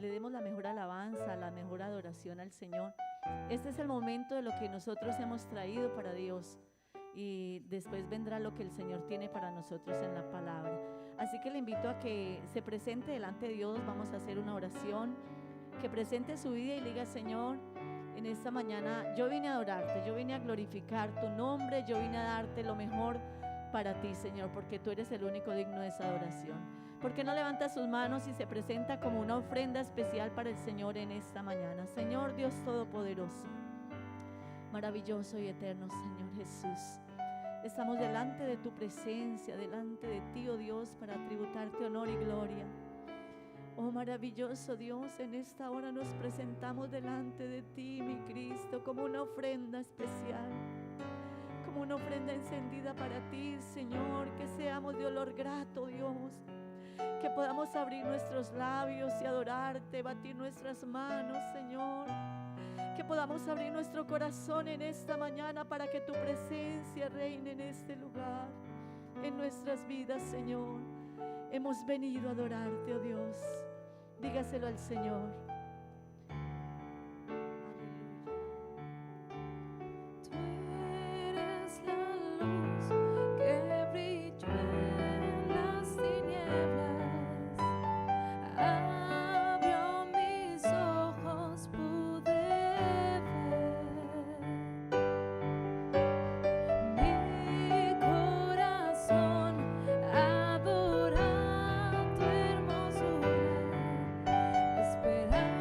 le demos la mejor alabanza, la mejor adoración al Señor. Este es el momento de lo que nosotros hemos traído para Dios, y después vendrá lo que el Señor tiene para nosotros en la palabra. Así que le invito a que se presente delante de Dios. Vamos a hacer una oración, que presente su vida y le diga: Señor, en esta mañana yo vine a adorarte, yo vine a glorificar tu nombre, yo vine a darte lo mejor para ti, Señor, porque tú eres el único digno de esa adoración. ¿Por qué no levanta sus manos y se presenta como una ofrenda especial para el Señor en esta mañana? Señor Dios Todopoderoso, maravilloso y eterno Señor Jesús, estamos delante de tu presencia, delante de ti, oh Dios, para tributarte honor y gloria. Oh maravilloso Dios, en esta hora nos presentamos delante de ti, mi Cristo, como una ofrenda especial, como una ofrenda encendida para ti, Señor. Que seamos de olor grato, Dios, que podamos abrir nuestros labios y adorarte, batir nuestras manos, Señor, que podamos abrir nuestro corazón en esta mañana para que tu presencia reine en este lugar, en nuestras vidas, Señor. Hemos venido a adorarte, oh Dios. Dígaselo al Señor. Tú eres la luz que brilló en las tinieblas. Abrió mis ojos, pude ver. Mi corazón adora tu hermosura, esperando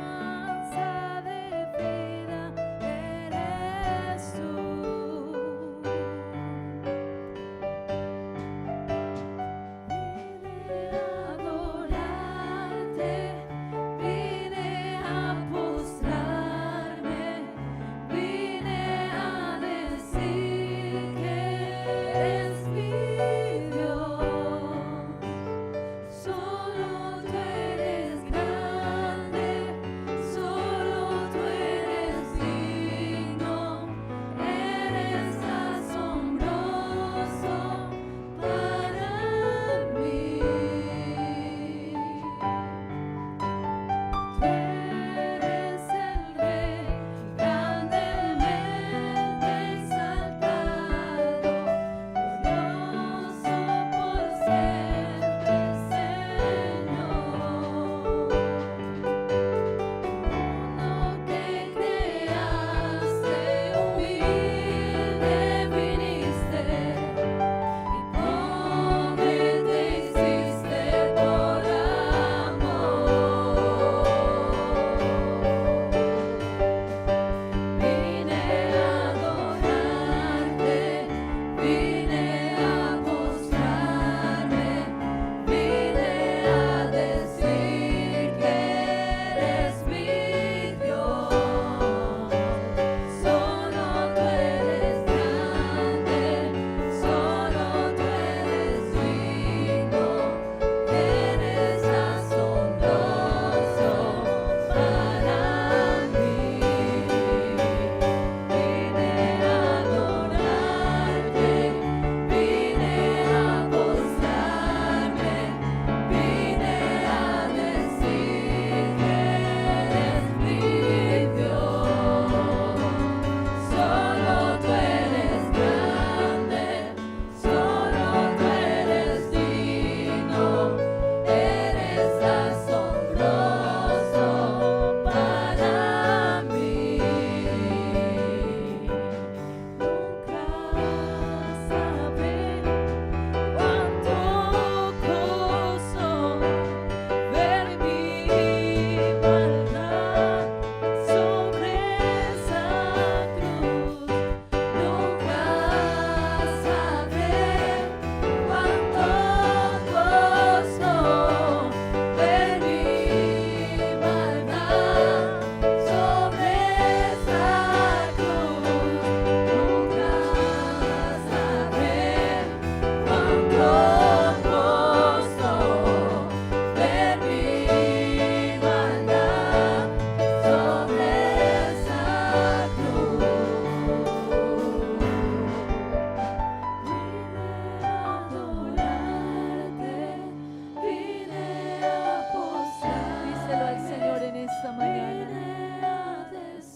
esta mañana.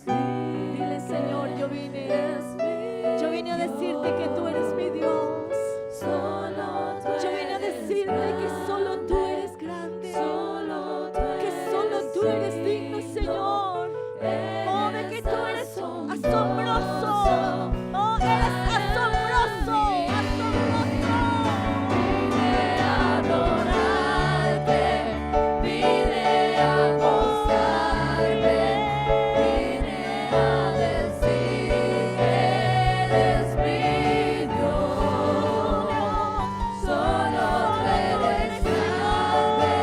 Dile, Señor, yo vine a decirte que tú eres mi Dios. Yo vine a decirte que solo tú eres grande, que solo tú eres digno, Señor. Oh, de que tú eres asombroso. Oh, eres asombroso, asombroso. Vine a adorarte, vine a postrarme, vine a decir que eres mi Dios. Solo tú eres grande,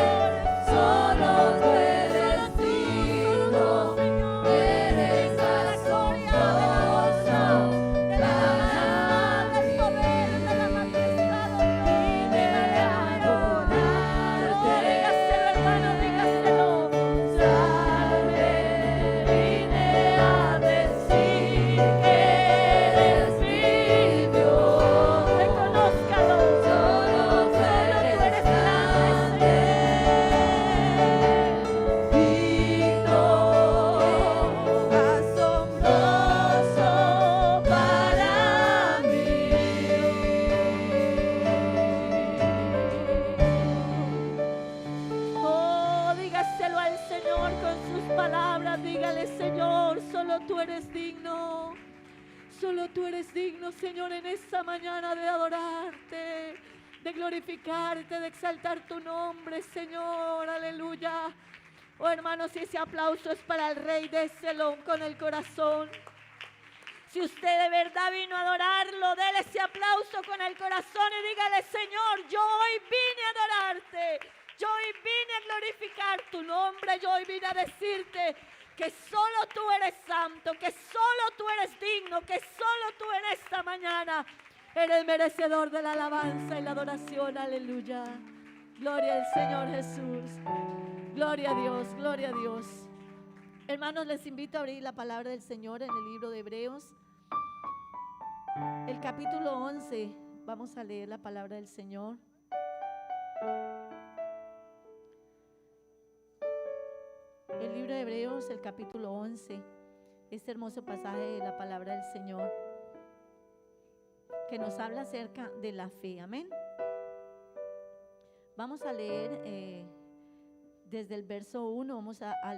solo tú eres digno, eres asombroso, Oh, dígaselo al Señor con sus palabras. Dígale, Señor, solo tú eres digno. Solo tú eres digno, Señor, en esta mañana de adorarte, de glorificarte, de exaltar tu nombre, Señor. Aleluya. Oh, hermanos, ese aplauso es para el Rey, déselo con el corazón. Si usted de verdad vino a adorarlo, déle ese aplauso con el corazón y dígale, Señor, yo hoy vine a adorarte, yo hoy vine a glorificar tu nombre, yo hoy vine a decirte que solo tú eres santo, que solo tú eres digno, que solo tú en esta mañana eres merecedor de la alabanza y la adoración. Aleluya. Gloria al Señor Jesús. Gloria a Dios, gloria a Dios. Hermanos, les invito a abrir la palabra del Señor en el libro de Hebreos, el capítulo 11. Vamos a leer la palabra del Señor. El libro de Hebreos, el capítulo 11, este hermoso pasaje de la palabra del Señor que nos habla acerca de la fe. Amén. Vamos a leer desde el verso 1, vamos a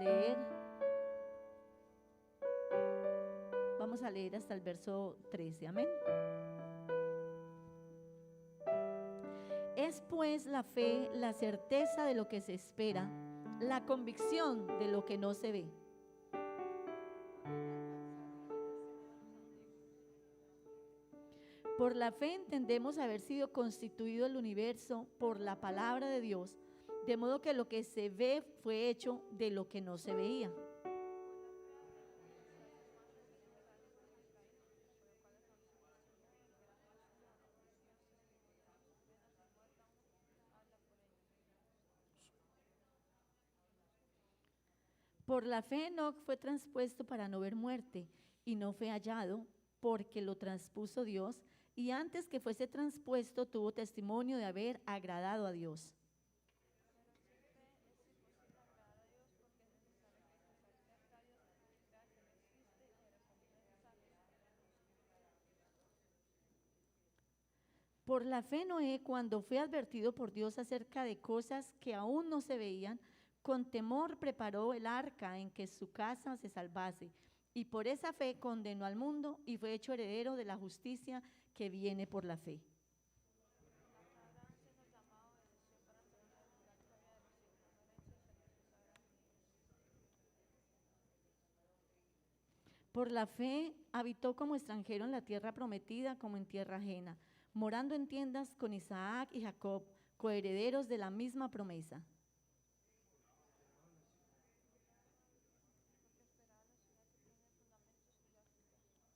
leer hasta el verso 13. Amén. Es pues la fe la certeza de lo que se espera, la convicción de lo que no se ve. Por la fe entendemos haber sido constituido el universo por la palabra de Dios, de modo que lo que se ve fue hecho de lo que no se veía. Por la fe Enoc fue transpuesto para no ver muerte, y no fue hallado, porque lo transpuso Dios, y antes que fuese transpuesto tuvo testimonio de haber agradado a Dios. Por la fe Noé, cuando fue advertido por Dios acerca de cosas que aún no se veían, con temor preparó el arca en que su casa se salvase, y por esa fe condenó al mundo y fue hecho heredero de la justicia que viene por la fe. Por la fe habitó como extranjero en la tierra prometida, como en tierra ajena, morando en tiendas con Isaac y Jacob, coherederos de la misma promesa.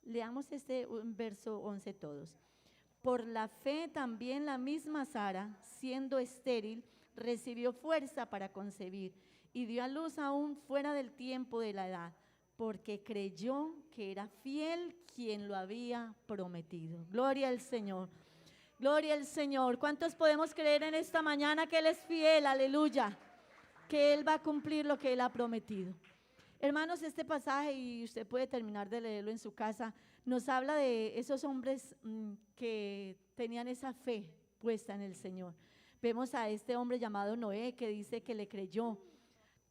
Leamos este verso 11 todos. Por la fe también la misma Sara, siendo estéril, recibió fuerza para concebir y dio a luz aún fuera del tiempo de la edad, porque creyó que era fiel quien lo había prometido. Gloria al Señor. Gloria al Señor. ¿Cuántos podemos creer en esta mañana que Él es fiel? Aleluya. Que Él va a cumplir lo que Él ha prometido. Hermanos, este pasaje, y usted puede terminar de leerlo en su casa, nos habla de esos hombres que tenían esa fe puesta en el Señor. Vemos a este hombre llamado Noé, que dice que le creyó,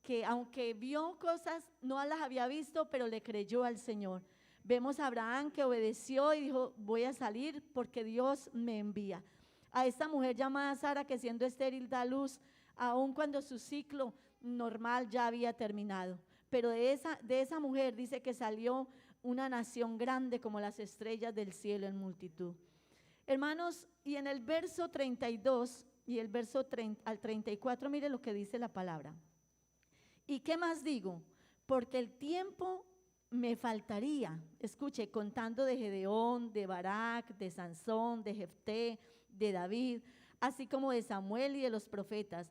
que aunque vio cosas, no las había visto, pero le creyó al Señor. Vemos a Abraham, que obedeció y dijo: voy a salir porque Dios me envía. A esta mujer llamada Sara, que siendo estéril da luz, aun cuando su ciclo normal ya había terminado. Pero de esa mujer dice que salió una nación grande como las estrellas del cielo en multitud. Hermanos, y en el verso 32 y el verso al 34, mire lo que dice la palabra. ¿Y qué más digo? Porque el tiempo me faltaría, escuche, contando de Gedeón, de Barak, de Sansón, de Jefté, de David, así como de Samuel y de los profetas,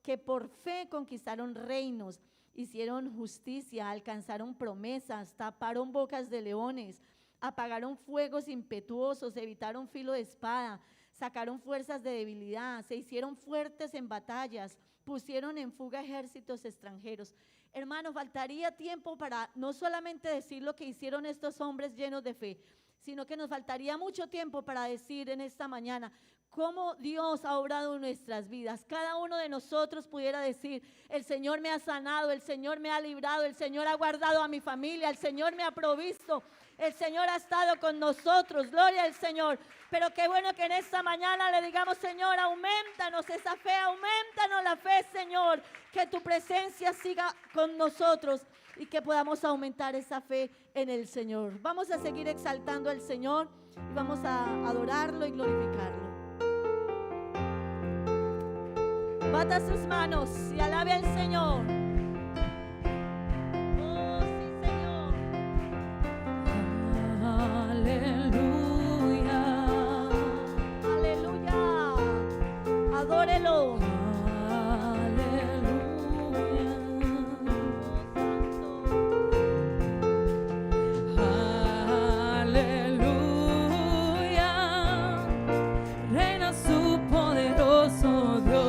que por fe conquistaron reinos, hicieron justicia, alcanzaron promesas, taparon bocas de leones, apagaron fuegos impetuosos, evitaron filo de espada, sacaron fuerzas de debilidad, se hicieron fuertes en batallas, pusieron en fuga ejércitos extranjeros. Hermanos, faltaría tiempo para no solamente decir lo que hicieron estos hombres llenos de fe, sino que nos faltaría mucho tiempo para decir en esta mañana cómo Dios ha obrado en nuestras vidas. Cada uno de nosotros pudiera decir: el Señor me ha sanado, el Señor me ha librado, el Señor ha guardado a mi familia, el Señor me ha provisto, el Señor ha estado con nosotros, gloria al Señor. Pero qué bueno que en esta mañana le digamos: Señor, aumentanos esa fe, aumentanos la fe, Señor, que tu presencia siga con nosotros y que podamos aumentar esa fe en el Señor. Vamos a seguir exaltando al Señor y vamos a adorarlo y glorificarlo. Bata sus manos y alabe al Señor. Oh, sí, Señor. Aleluya. Aleluya. Adórelo. Su poderoso Dios.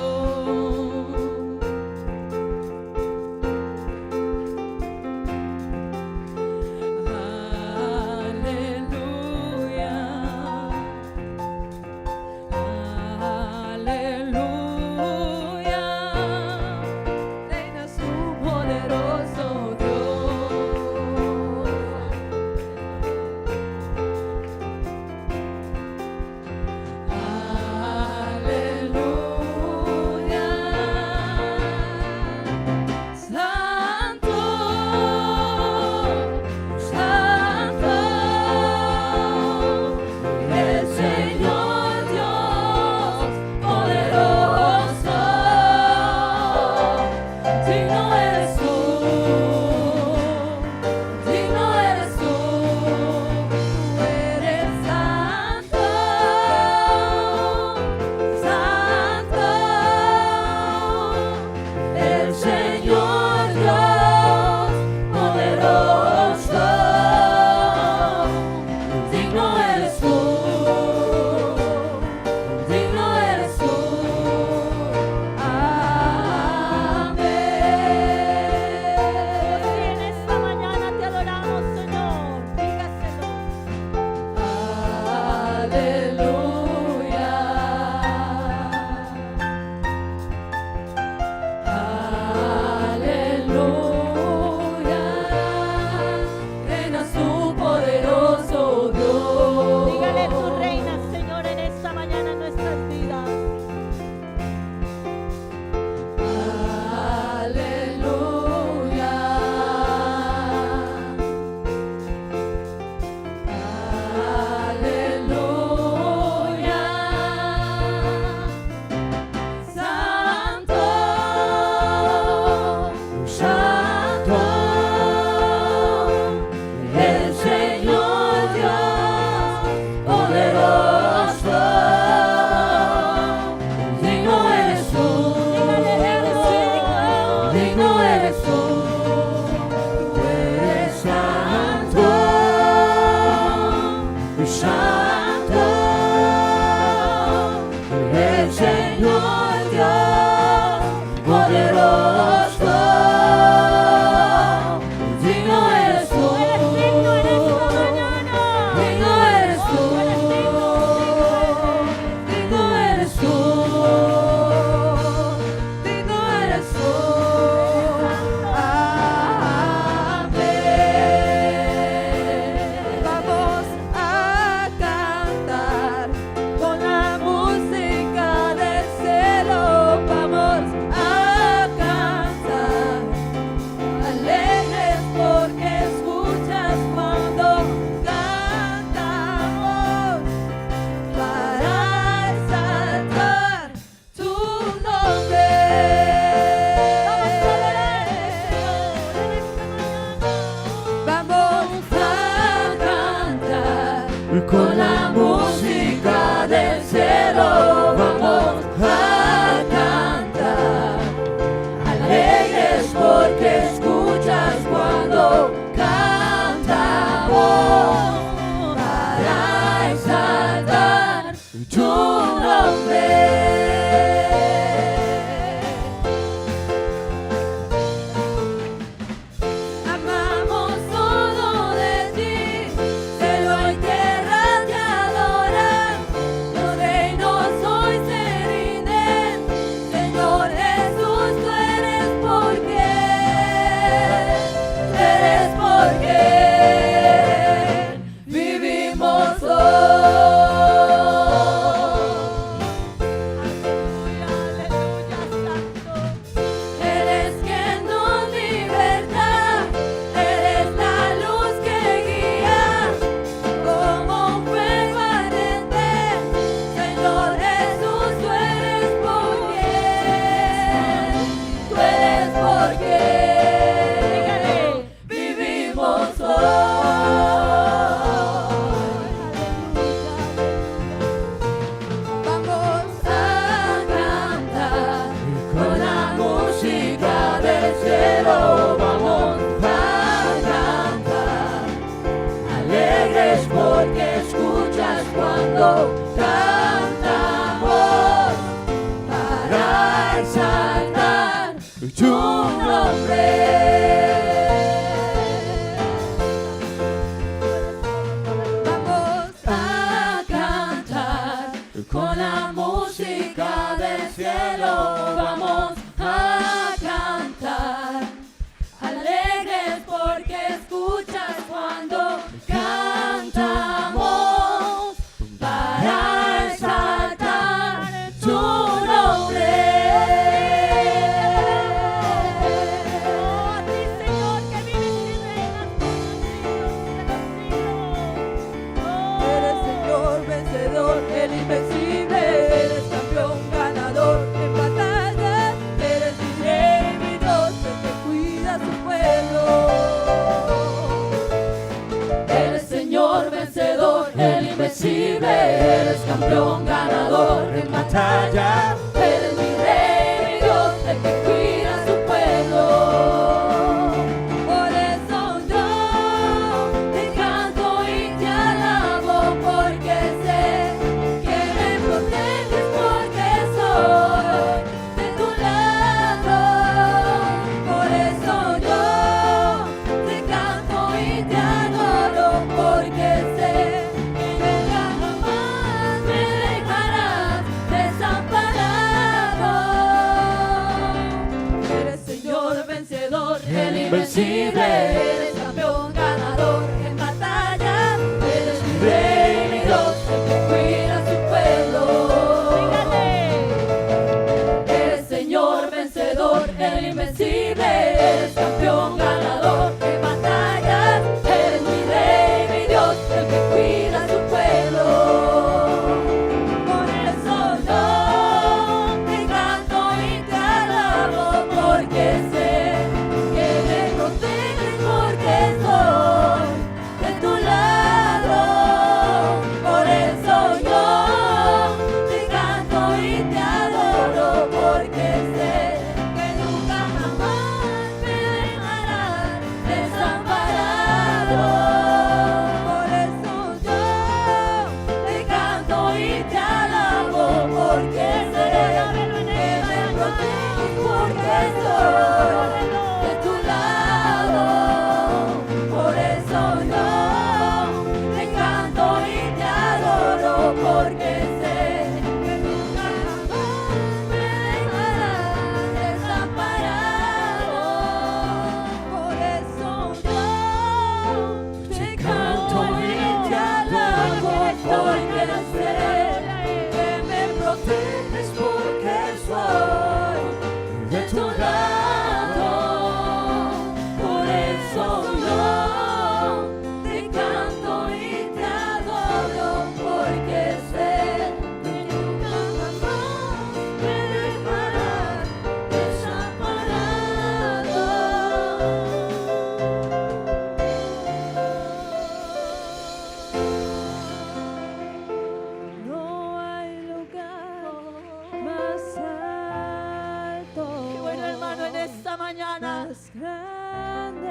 con la música del cielo vamos a cantar, alegres porque escuchas cuando cantamos para exaltar tu nombre. Cantamos para exaltar tu nombre. Vamos a cantar con la música del cielo. Vamos a cantar alegres porque escuchas cuando cantamos para exaltar tu nombre. Oh, a ti, Señor, que vives y reinas por los siglos de los siglos. Eres Señor vencedor, el invencible, eres campeón ganador en batalla, eres mi rey, mi Dios, el que cuida a su pueblo. Eres Señor vencedor, el invencible, eres campeón ganador en batalla, eres mi rey, mi Dios, el que cuida a su pueblo. Por eso yo te canto y te alabo, porque sé que me proteges, porque soy de tu lado. Por eso yo te canto y te adoro, porque sé que nunca jamás me dejarás desamparado. Eres Señor vencedor, el invencible, eres campeón ganador en batalla, eres mi rey, mi Dios, el que cuida a su pueblo. Eres Señor vencedor, el invencible, eres campeón ganador en batallas, eres mi rey, mi Dios, el que cuida a su pueblo. Por eso yo te canto y te alabo, porque sé que me proteges,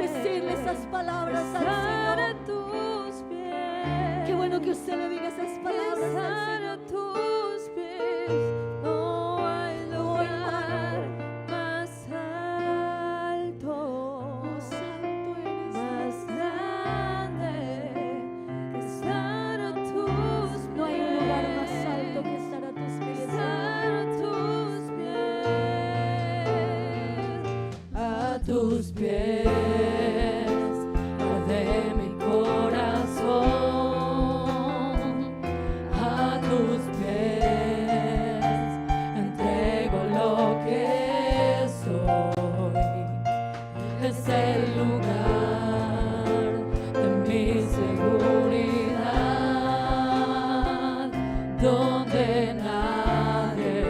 decirle esas palabras al Estar Señor. a tus pies. Qué bueno que usted le diga esas palabras al Estar Señor. a tus pies. No hay lugar más alto, Más alto eres, más grande que estar a tus pies. no hay un lugar más alto que estar a tus pies. Estar a tus pies, a tus pies, arde mi corazón, a tus pies, entrego lo que soy, es el lugar de mi seguridad, donde nadie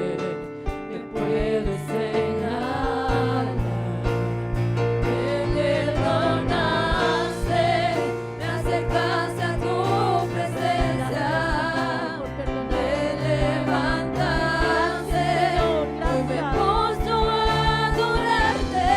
me puede señalar. Me perdonaste, me acercaste a tu presencia, me levantaste, hoy me postro a adorarte.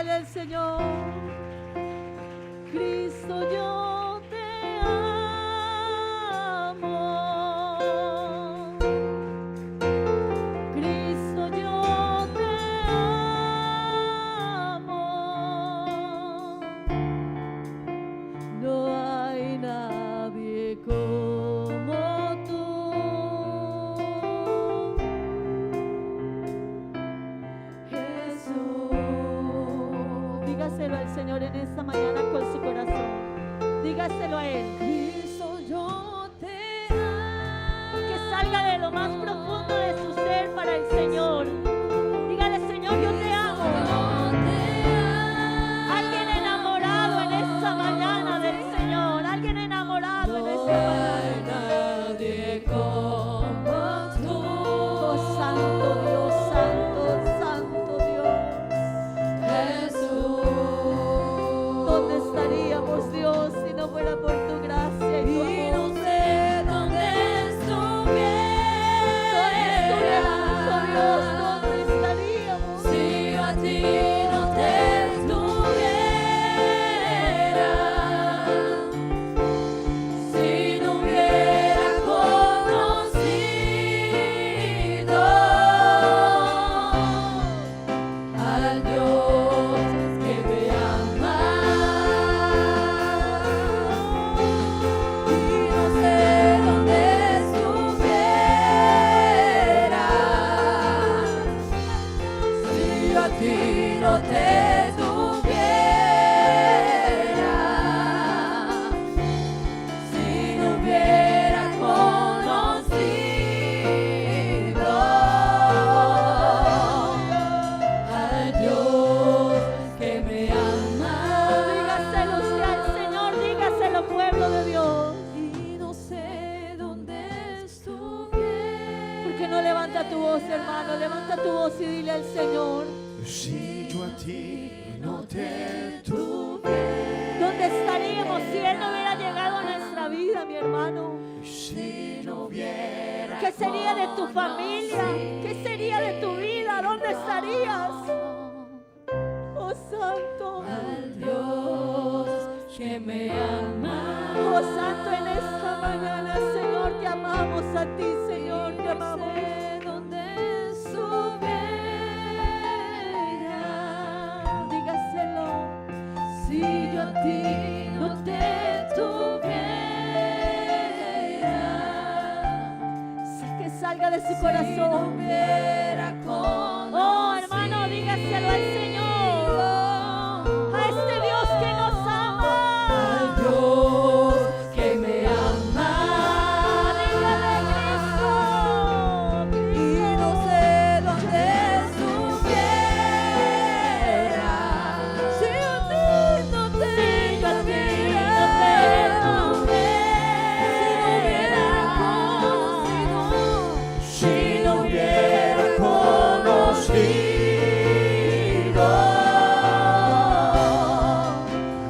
dígale al Señor: Cristo, yo te amo. Cristo, yo te amo. No hay nadie como tú. Dígaselo al Señor en esta mañana con su corazón. Dígaselo a Él. Cristo, yo te amo. Que salga de lo más profundo de su ser para el Señor. Dígale: Señor, yo te amo. Alguien enamorado en esta mañana del Señor. Alguien enamorado en esta mañana. Nadie como tú. Oh, santo Dios, santo, santo Dios. Jesús. ¿Dónde estaríamos, Dios, si no fuera por tu gracia y tu Y no amor? sé dónde estuviera. Dios, ¿dónde estaríamos? Si yo a ti no te tuviera, si no hubiera conocido al Dios que me ama, y no sé dónde estuviera, si yo a ti no te tuviera, si no hubiera conocido al Dios que me ama. Dígaselo usted al Señor, dígaselo, pueblo de Dios. Y no sé dónde estuviera. ¿Por qué no levanta tu voz, hermano? Levanta tu voz y dile al Señor: Si yo a ti no te tuviera, ¿dónde estaríamos si Él no hubiera llegado a nuestra vida, mi hermano? si no hubiera ¿Qué sería de tu familia? ¿Qué sería de tu vida? ¿Dónde estarías? Oh, santo. Al Dios que me ama. Oh, santo, en esta mañana, Señor, te amamos a ti, Señor, te amamos. Donde estuviera, Dígaselo. si yo a ti no te tuviera, Que salga de su si no corazón. hubiera conocido Oh, hermano, dígaselo al Señor. A este Dios que nos ama. al Dios que me ama. Dígale: Cristo, Y no sé dónde estuviera, si yo a ti no te si no hubiera conocido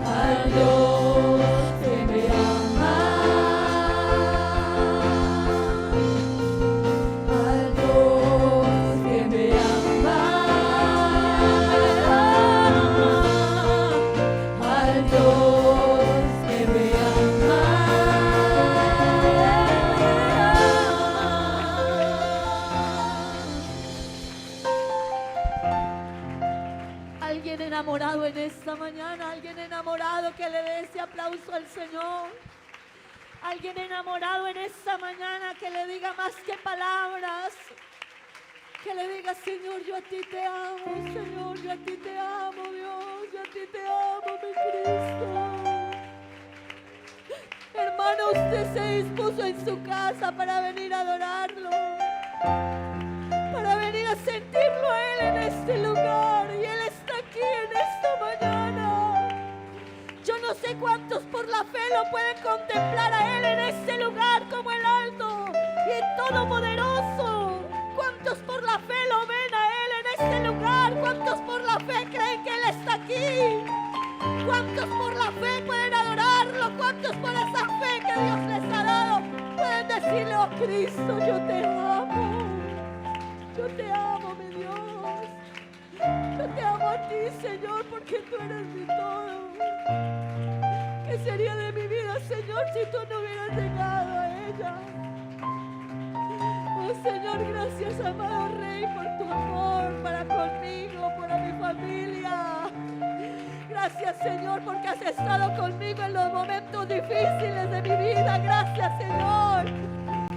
al Dios que me ama, al Dios que me ama, al Dios que me ama. alguien enamorado en esta mañana, alguien enamorado que le dé ese aplauso al Señor. Alguien enamorado en esta mañana que le diga más que palabras. Que le diga: Señor, yo a ti te amo, Señor, yo a ti te amo, Dios, yo a ti te amo, mi Cristo. Hermano, usted se dispuso en su casa para venir a adorarlo, para venir a sentirlo a Él en este lugar, y Él está aquí en esta mañana. Yo no sé cuántos por la fe lo pueden contemplar a Él en este lugar como el alto y el todopoderoso. ¿Cuántos por la fe lo ven a Él en este lugar? ¿Cuántos por la fe creen que Él está aquí? ¿Cuántos por la fe pueden adorarlo? ¿Cuántos por esa fe que Dios les ha dado pueden decirle: oh Cristo, yo te amo? Yo te amo, mi Dios. Yo te amo a ti, Señor, porque tú eres mi todo. ¿Qué sería de mi vida, Señor, si tú no hubieras llegado a ella? Oh Señor, gracias, amado Rey, por tu amor para conmigo, para mi familia. Gracias, Señor, porque has estado conmigo en los momentos difíciles de mi vida. Gracias, Señor,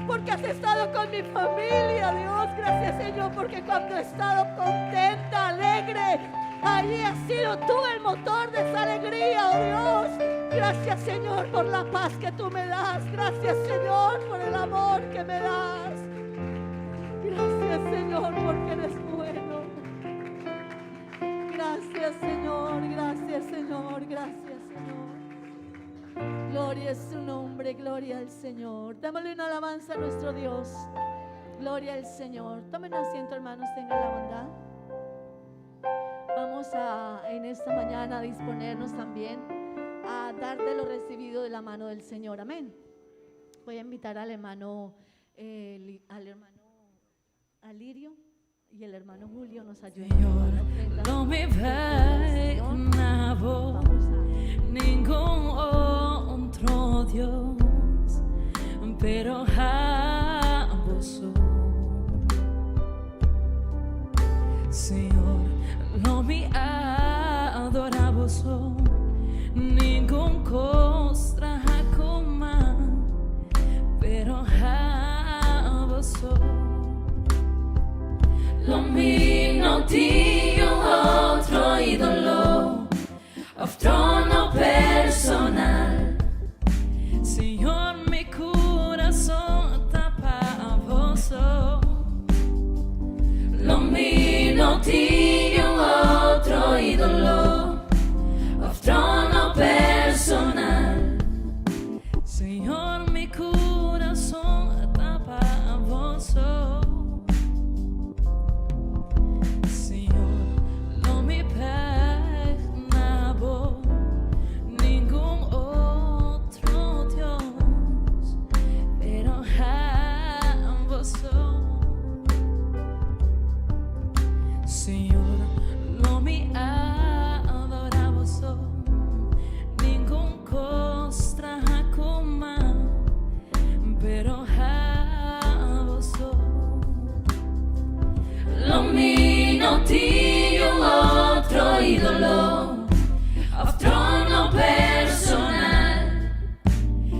porque has estado con mi familia, Dios. Gracias, Señor, porque cuando he estado contenta, alegre, allí has sido tú el motor de esa alegría, oh Dios. Gracias, Señor, por la paz que tú me das. Gracias, Señor, por el amor que me das. Gracias, Señor, porque eres bueno. Gracias, Señor, gracias, Señor, gracias, Señor. Gloria es su nombre, gloria al Señor. Démosle una alabanza a nuestro Dios. Gloria al Señor. Tomen asiento, hermanos, tengan la bondad. Vamos a, en esta mañana, a disponernos también a dar de lo recibido de la mano del Señor. Amén. Voy a invitar al hermano Alirio y el hermano Julio nos ayuden. Señor, no me ve una voz, ningún otro Dios, pero a vos, Señor, no me adora vos, ningún costra coma, pero a vos. Lo mio Dio altro idolo, of trono personal. Señor, mi corazón tapa vos. Lo mio Dio altro idolo, of trono personal. Señor, mi corazón tapa vos. Dio otro ídolo, of trono personal.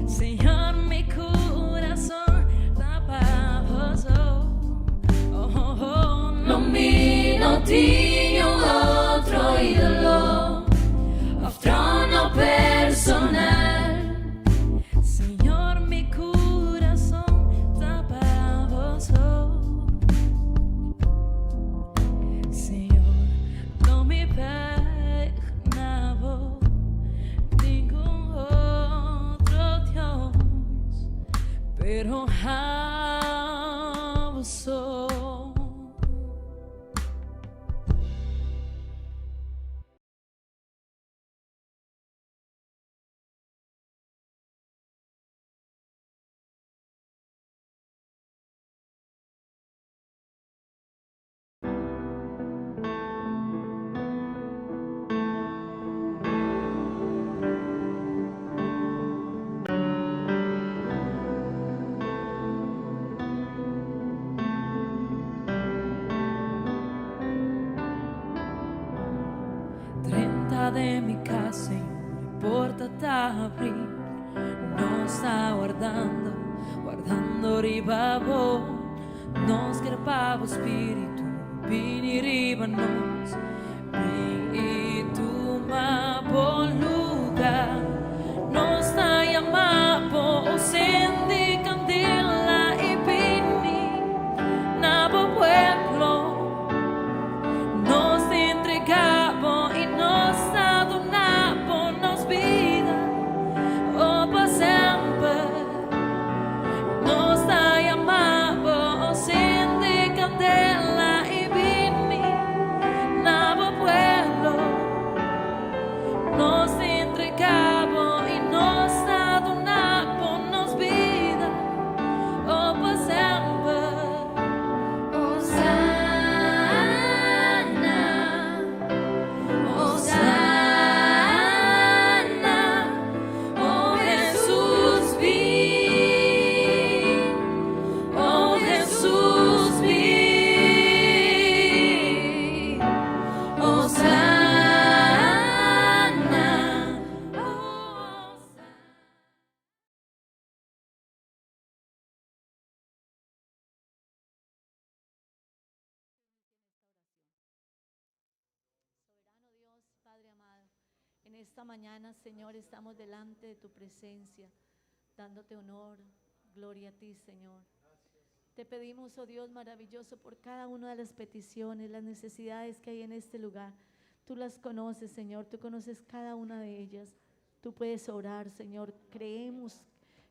Señor, mi corazón tapa vos. Lo mio Dio otro ídolo, of trono personal. Señor, mi corazón tapa vos. Pero jamás. De mi casa y no importa abrir, nos está guardando ribabo, nos crepavo spiritu, vini ribanos, e tu ma buon lugar, nos está llamando, sendi candela y vini, nabo pueblo, nos entregamos y nos candela y vini, nabo esta mañana, Señor, estamos delante de tu presencia, dándote honor, gloria a ti, Señor. Te pedimos, oh Dios maravilloso, por cada una de las peticiones, las necesidades que hay en este lugar. Tú las conoces, Señor, tú conoces cada una de ellas. Tú puedes orar, Señor. Creemos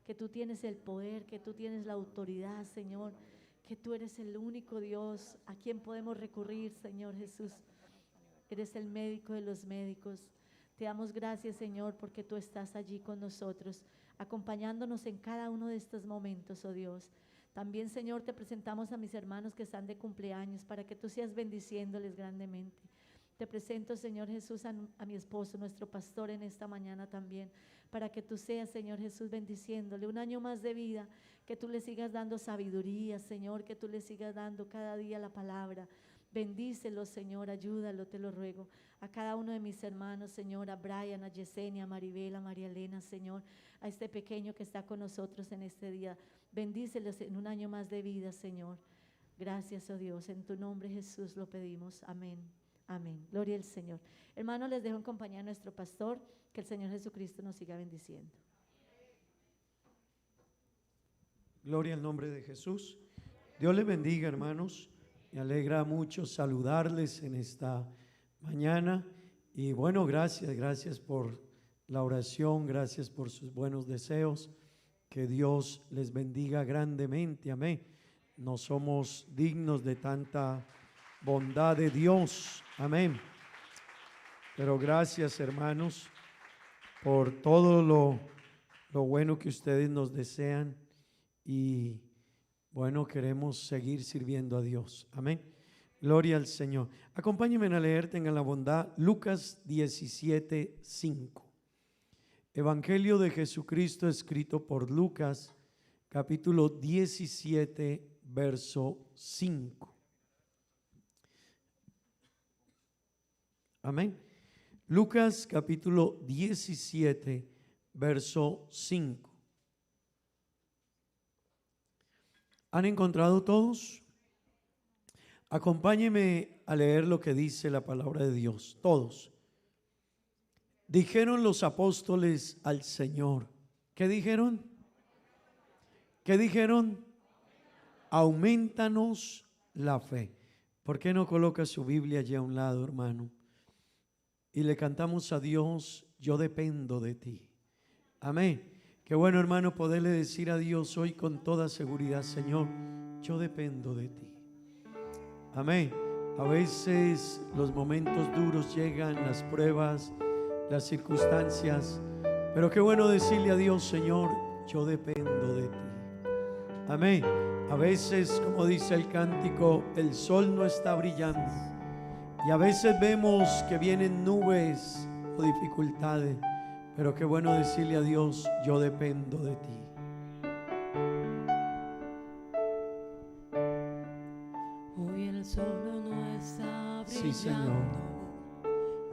que tú tienes el poder, que tú tienes la autoridad, Señor, que tú eres el único Dios a quien podemos recurrir, Señor Jesús. Eres el médico de los médicos. Te damos gracias, Señor, porque tú estás allí con nosotros, acompañándonos en cada uno de estos momentos, oh Dios. También, Señor, te presentamos a mis hermanos que están de cumpleaños para que tú seas bendiciéndoles grandemente. Te presento, Señor Jesús, a mi esposo, nuestro pastor, en esta mañana también, para que tú seas, Señor Jesús, bendiciéndole un año más de vida, que tú le sigas dando sabiduría, Señor, que tú le sigas dando cada día la palabra. Bendícelo, Señor, ayúdalo, te lo ruego. A cada uno de mis hermanos, Señor, a Brian, a Yesenia, a Maribel, a María Elena, Señor, a este pequeño que está con nosotros en este día. Bendícelos en un año más de vida, Señor. Gracias, oh Dios, en tu nombre, Jesús, lo pedimos. Amén. Amén. Gloria al Señor. Hermanos, les dejo en compañía a nuestro pastor. Que el Señor Jesucristo nos siga bendiciendo. Gloria al nombre de Jesús. Dios les bendiga, hermanos. Me alegra mucho saludarles en esta mañana. Y bueno, gracias por la oración, gracias por sus buenos deseos. Que Dios les bendiga grandemente. Amén. No somos dignos de tanta bondad de Dios. Amén. Pero gracias, hermanos, por todo lo bueno que ustedes nos desean. Y bueno, queremos seguir sirviendo a Dios. Amén. Gloria al Señor. Acompáñenme a leer, tengan la bondad, Lucas 17:5. Evangelio de Jesucristo escrito por Lucas, capítulo 17, verso 5. Amén. Lucas capítulo 17, verso 5. ¿Han encontrado todos? Acompáñenme a leer lo que dice la palabra de Dios. Todos. Dijeron los apóstoles al Señor. ¿Qué dijeron? ¿Qué dijeron? Aumentanos la fe. ¿Por qué no coloca su Biblia allí a un lado, hermano? Y le cantamos a Dios, yo dependo de ti. Amén. Qué bueno, hermano, poderle decir a Dios hoy con toda seguridad, Señor, yo dependo de ti. Amén. A veces los momentos duros llegan, las pruebas, las circunstancias, pero qué bueno decirle a Dios, Señor, yo dependo de ti. Amén. A veces, como dice el cántico, el sol no está brillando. Y a veces vemos que vienen nubes o dificultades, pero qué bueno decirle a Dios, yo dependo de ti. Hoy el sol no está brillando, Sí, Señor.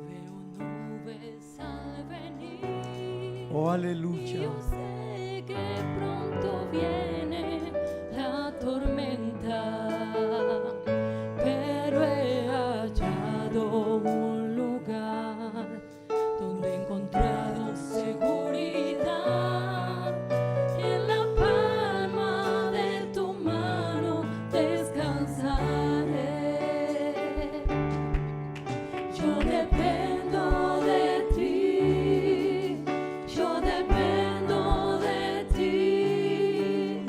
veo nubes al venir. Oh, Y aleluya. yo sé que pronto viene la tormenta, pero he hallado un lugar donde he encontrado seguridad. En la palma de tu mano descansaré. Yo dependo de ti, yo dependo de ti.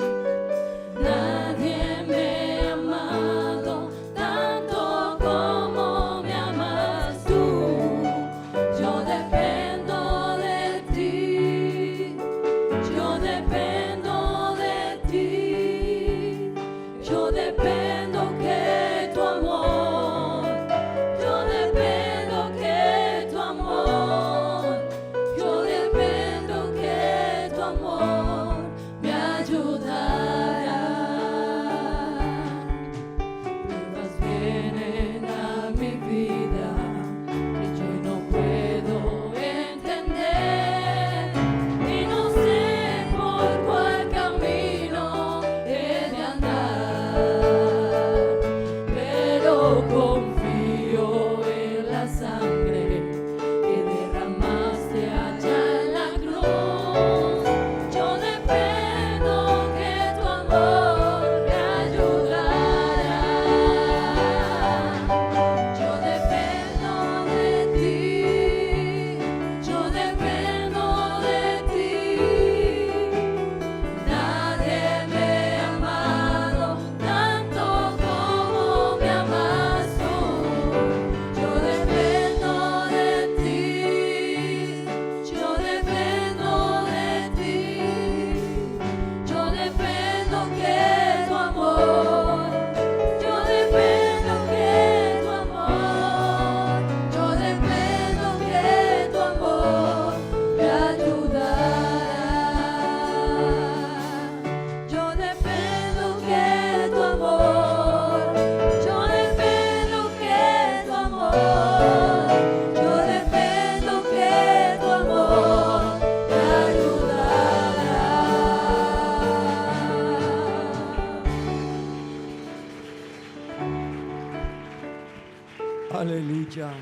Aleluya.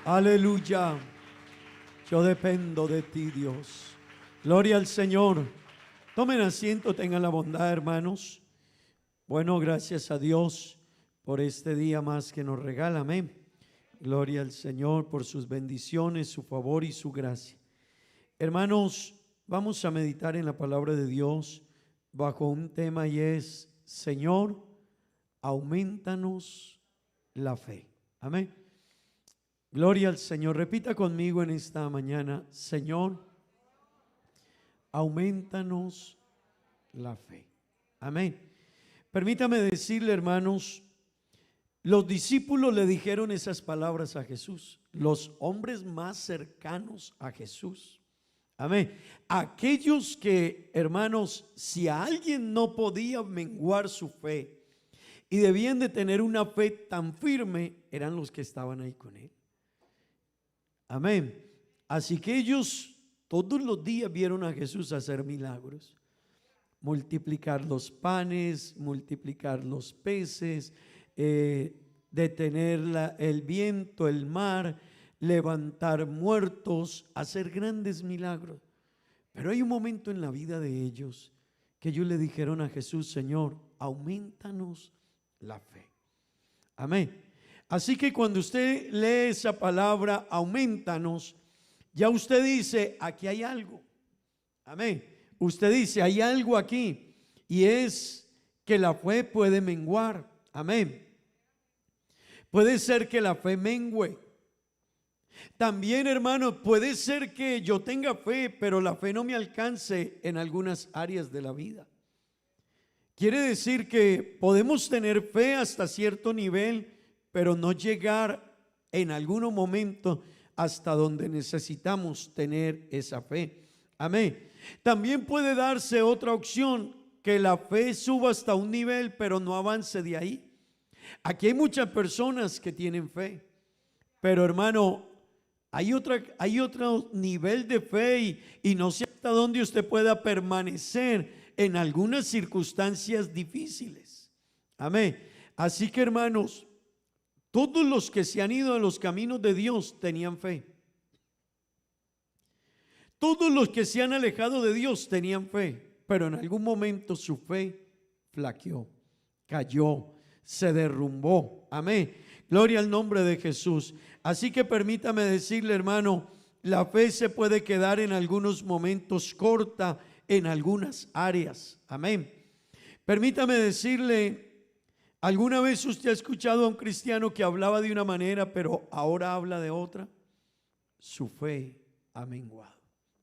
Aleluya. Yo dependo de ti, Dios. Gloria al Señor. Tomen asiento, tengan la bondad, hermanos. Bueno, gracias a Dios por este día más que nos regala. Amén. Gloria al Señor por sus bendiciones, su favor y su gracia. Hermanos, vamos a meditar en la palabra de Dios bajo un tema y es: Señor, aumentanos la fe. Amén. Gloria al Señor. Repita conmigo en esta mañana: Señor, aumentanos la fe. Amén. Permítame decirle, hermanos, los discípulos le dijeron esas palabras a Jesús, los hombres más cercanos a Jesús. Amén. Aquellos que, hermanos, si a alguien no podía menguar su fe y debían de tener una fe tan firme, eran los que estaban ahí con él. Amén. Así que ellos todos los días vieron a Jesús hacer milagros, multiplicar los panes, multiplicar los peces, detener el viento, el mar, levantar muertos, hacer grandes milagros. Pero hay un momento en la vida de ellos que ellos le dijeron a Jesús: Señor, aumentanos la fe. Amén. Así que cuando usted lee esa palabra, aumentanos, ya usted dice: aquí hay algo. Amén. Usted dice: hay algo aquí, y es que la fe puede menguar. Amén. Puede ser que la fe mengue. También, hermano, puede ser que yo tenga fe, pero la fe no me alcance en algunas áreas de la vida. Quiere decir que podemos tener fe hasta cierto nivel, pero no llegar en algún momento hasta donde necesitamos tener esa fe. Amén. También puede darse otra opción, que la fe suba hasta un nivel, pero no avance de ahí. Aquí hay muchas personas que tienen fe, pero, hermano, hay otro nivel de fe y no sé hasta dónde usted pueda permanecer en algunas circunstancias difíciles. Amén. Así que, hermanos, todos los que se han ido a los caminos de Dios tenían fe. Todos los que se han alejado de Dios tenían fe, pero en algún momento su fe flaqueó, cayó, se derrumbó. Amén. Gloria al nombre de Jesús. Así que permítame decirle, hermano, la fe se puede quedar en algunos momentos corta en algunas áreas. Amén. Permítame decirle, ¿alguna vez usted ha escuchado a un cristiano que hablaba de una manera, pero ahora habla de otra? Su fe ha menguado.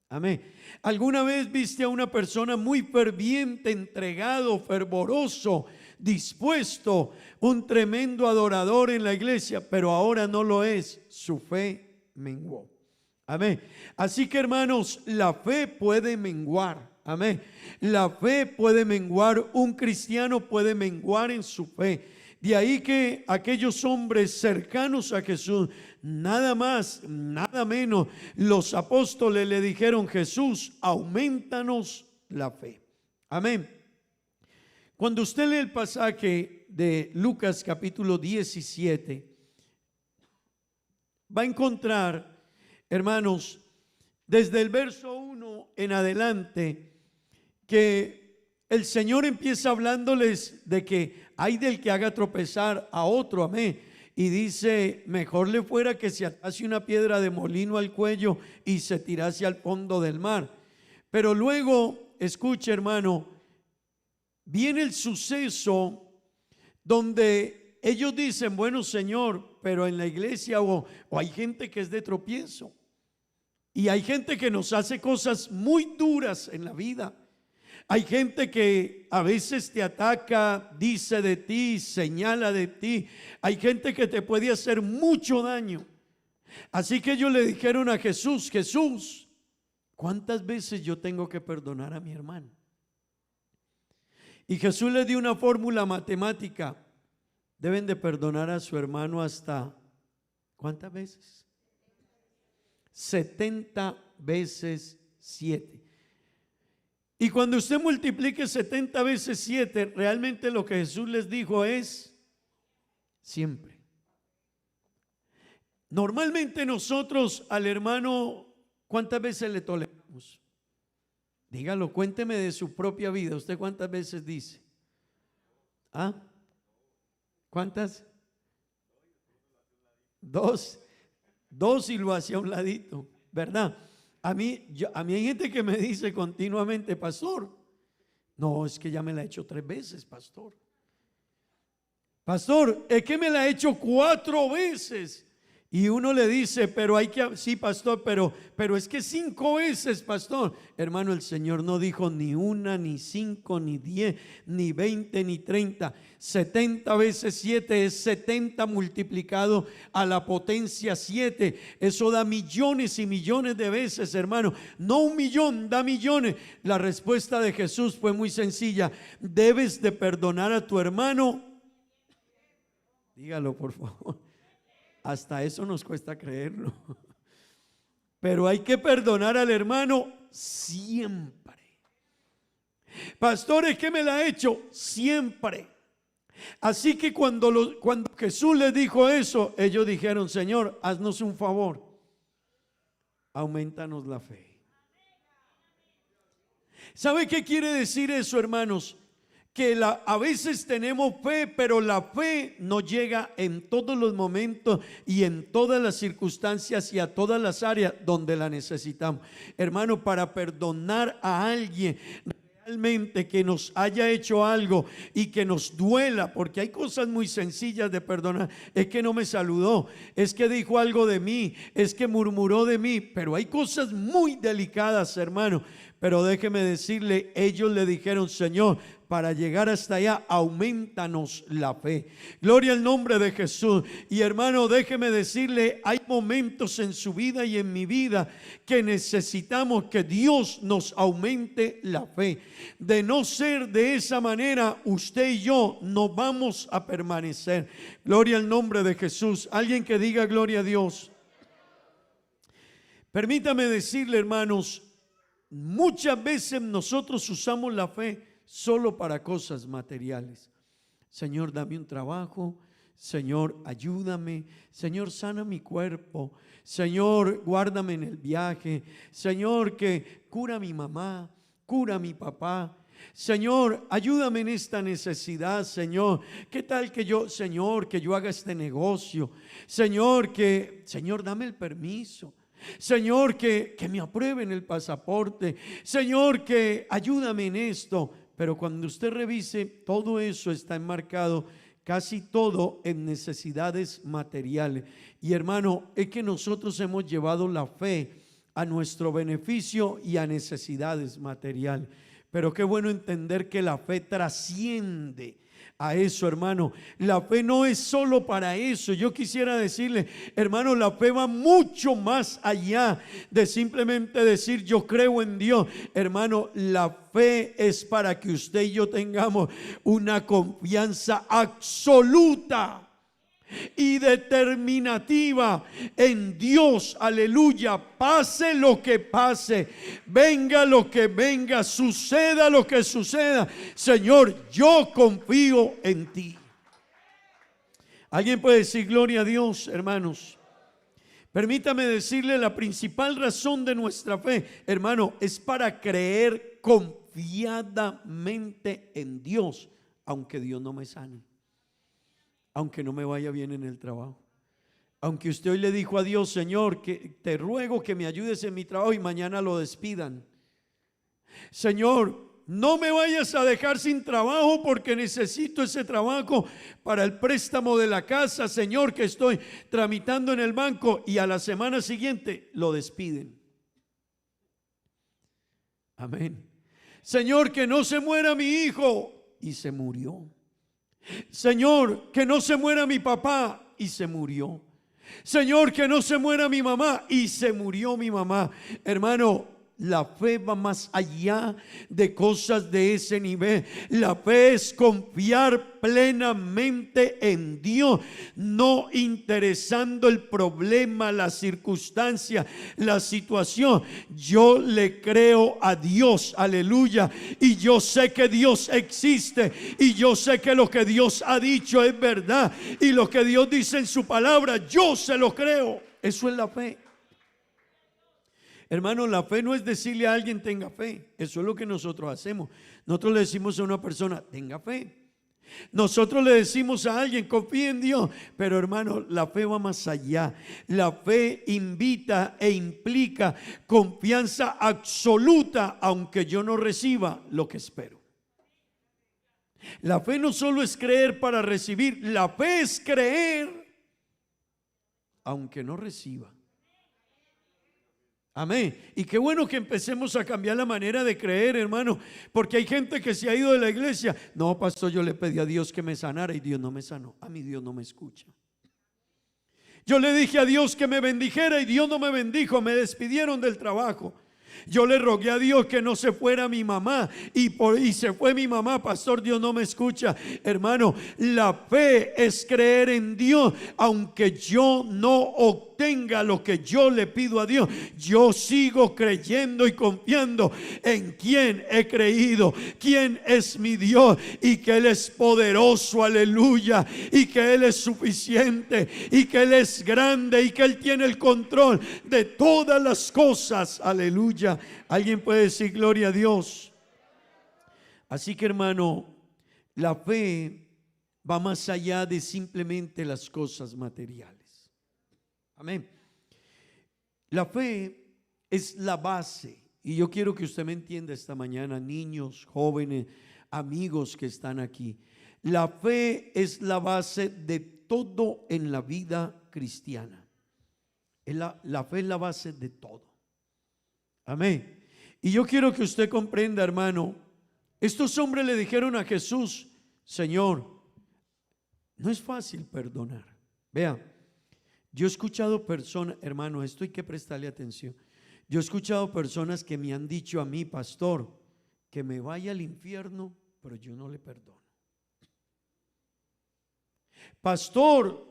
Amén. ¿Alguna vez viste a una persona muy ferviente, entregado, fervoroso, dispuesto, un tremendo adorador en la iglesia, pero ahora no lo es? Su fe menguó. Amén. Así que, hermanos, la fe puede menguar. Amén. La fe puede menguar, un cristiano puede menguar en su fe. De ahí que aquellos hombres cercanos a Jesús, nada más, nada menos, los apóstoles le dijeron: Jesús, aumentanos la fe. Amén. Cuando usted lee el pasaje de Lucas capítulo 17, va a encontrar, hermanos, desde el verso 1 en adelante, que el Señor empieza hablándoles de que hay del que haga tropezar a otro. Amén. Y dice: mejor le fuera que se atase una piedra de molino al cuello y se tirase al fondo del mar. Pero luego, escuche, hermano, viene el suceso donde ellos dicen: bueno, Señor, pero en la iglesia o hay gente que es de tropiezo, y hay gente que nos hace cosas muy duras en la vida. Hay gente que a veces te ataca, dice de ti, señala de ti. Hay gente que te puede hacer mucho daño. Así que ellos le dijeron a Jesús: Jesús, ¿cuántas veces yo tengo que perdonar a mi hermano? Y Jesús les dio una fórmula matemática: deben de perdonar a su hermano hasta, ¿cuántas veces? 70 veces 7. Y cuando usted multiplique 70 veces 7, realmente lo que Jesús les dijo es siempre. Normalmente nosotros al hermano, ¿cuántas veces le toleramos? Dígalo, cuénteme de su propia vida. ¿Usted cuántas veces dice? ¿Ah? ¿Cuántas? Dos y lo hacía a un ladito, ¿verdad? A mí hay gente que me dice continuamente, pastor, no, es que ya me la he hecho 3 veces, pastor. Pastor, es que me la he hecho 4 veces. Y uno le dice, pero hay que, sí, pastor, pero es que 5 veces, pastor. Hermano, el Señor no dijo ni 1, ni 5, ni 10, ni 20, ni 30. 70 veces 7 es 70 multiplicado a la potencia 7. Eso da millones y millones de veces, hermano. No 1 millón, da millones. La respuesta de Jesús fue muy sencilla. Debes de perdonar a tu hermano. Dígalo, por favor. Hasta eso nos cuesta creerlo. Pero hay que perdonar al hermano siempre. Pastor, ¿es que me la he hecho? Siempre. Así que cuando Jesús les dijo eso, ellos dijeron, Señor, haznos un favor. Aumentanos la fe. ¿Sabe qué quiere decir eso, hermanos? Que a veces tenemos fe, pero la fe no llega en todos los momentos y en todas las circunstancias y a todas las áreas donde la necesitamos. Hermano, para perdonar a alguien realmente que nos haya hecho algo y que nos duela, porque hay cosas muy sencillas de perdonar. Es que no me saludó, es que dijo algo de mí, es que murmuró de mí, pero hay cosas muy delicadas, hermano. Pero déjeme decirle, ellos le dijeron, Señor, para llegar hasta allá, aumentanos la fe. Gloria al nombre de Jesús. Y hermano, déjeme decirle, hay momentos en su vida y en mi vida que necesitamos que Dios nos aumente la fe. De no ser de esa manera, usted y yo no vamos a permanecer. Gloria al nombre de Jesús. Alguien que diga gloria a Dios. Permítame decirle, hermanos, muchas veces nosotros usamos la fe solo para cosas materiales. Señor, dame un trabajo. Señor, ayúdame. Señor, sana mi cuerpo. Señor, guárdame en el viaje. Señor, que cura a mi mamá, cura a mi papá. Señor, ayúdame en esta necesidad, Señor. ¿Qué tal que yo, Señor, que yo haga este negocio? Señor, dame el permiso. Señor, que me aprueben el pasaporte. Señor, que ayúdame en esto. Pero cuando usted revise, todo eso está enmarcado, casi todo, en necesidades materiales. Y hermano, es que nosotros hemos llevado la fe a nuestro beneficio y a necesidades materiales. Pero qué bueno entender que la fe trasciende a eso, hermano. La fe no es solo para eso. Yo quisiera decirle, hermano, la fe va mucho más allá de simplemente decir yo creo en Dios. Hermano, la fe es para que usted y yo tengamos una confianza absoluta y determinativa en Dios. Aleluya. Pase lo que pase, venga lo que venga, suceda lo que suceda, Señor, yo confío en ti. ¿Alguien puede decir gloria a Dios, hermanos? Permítame decirle, la principal razón de nuestra fe, hermano, es para creer confiadamente en Dios, aunque Dios no me sane, aunque no me vaya bien en el trabajo, aunque usted hoy le dijo a Dios, Señor, que te ruego que me ayudes en mi trabajo y mañana lo despidan. Señor, no me vayas a dejar sin trabajo porque necesito ese trabajo para el préstamo de la casa, Señor, que estoy tramitando en el banco, y a la semana siguiente lo despiden. Amén. Señor, que no se muera mi hijo, y se murió. Señor, que no se muera mi papá, y se murió. Señor, que no se muera mi mamá, y se murió mi mamá. Hermano, la fe va más allá de cosas de ese nivel. La fe es confiar plenamente en Dios, no interesando el problema, la circunstancia, la situación. Yo le creo a Dios, aleluya, y yo sé que Dios existe, y yo sé que lo que Dios ha dicho es verdad, y lo que Dios dice en su palabra, yo se lo creo. Eso es la fe. Hermano, la fe no es decirle a alguien tenga fe. Eso es lo que nosotros hacemos. Nosotros le decimos a una persona tenga fe. Nosotros le decimos a alguien confía en Dios. Pero hermano, la fe va más allá. La fe invita e implica confianza absoluta, aunque yo no reciba lo que espero. La fe no solo es creer para recibir. La fe es creer aunque no reciba. Amén. Y qué bueno que empecemos a cambiar la manera de creer, hermano, porque hay gente que se ha ido de la iglesia. No, pastor, yo le pedí a Dios que me sanara y Dios no me sanó. A mí Dios no me escucha. Yo le dije a Dios que me bendijera y Dios no me bendijo. Me despidieron del trabajo. Yo le rogué a Dios que no se fuera mi mamá y se fue mi mamá. Pastor, Dios no me escucha. Hermano, la fe es creer en Dios aunque yo no obtenga lo que yo le pido a Dios. Yo sigo creyendo y confiando en quien he creído, quién es mi Dios, y que Él es poderoso, aleluya, y que Él es suficiente, y que Él es grande, y que Él tiene el control de todas las cosas, aleluya. Alguien puede decir gloria a Dios. Así que hermano, la fe va más allá de simplemente las cosas materiales. Amén. La fe es la base, y yo quiero que usted me entienda esta mañana, niños, jóvenes, amigos que están aquí. La fe es la base de todo en la vida cristiana. La fe es la base de todo. Amén. Y yo quiero que usted comprenda, hermano, estos hombres le dijeron a Jesús: Señor, no es fácil perdonar. Vea, yo he escuchado personas, hermano, esto hay que prestarle atención. Yo he escuchado personas que me han dicho a mí: pastor, que me vaya al infierno, pero yo no le perdono. Pastor,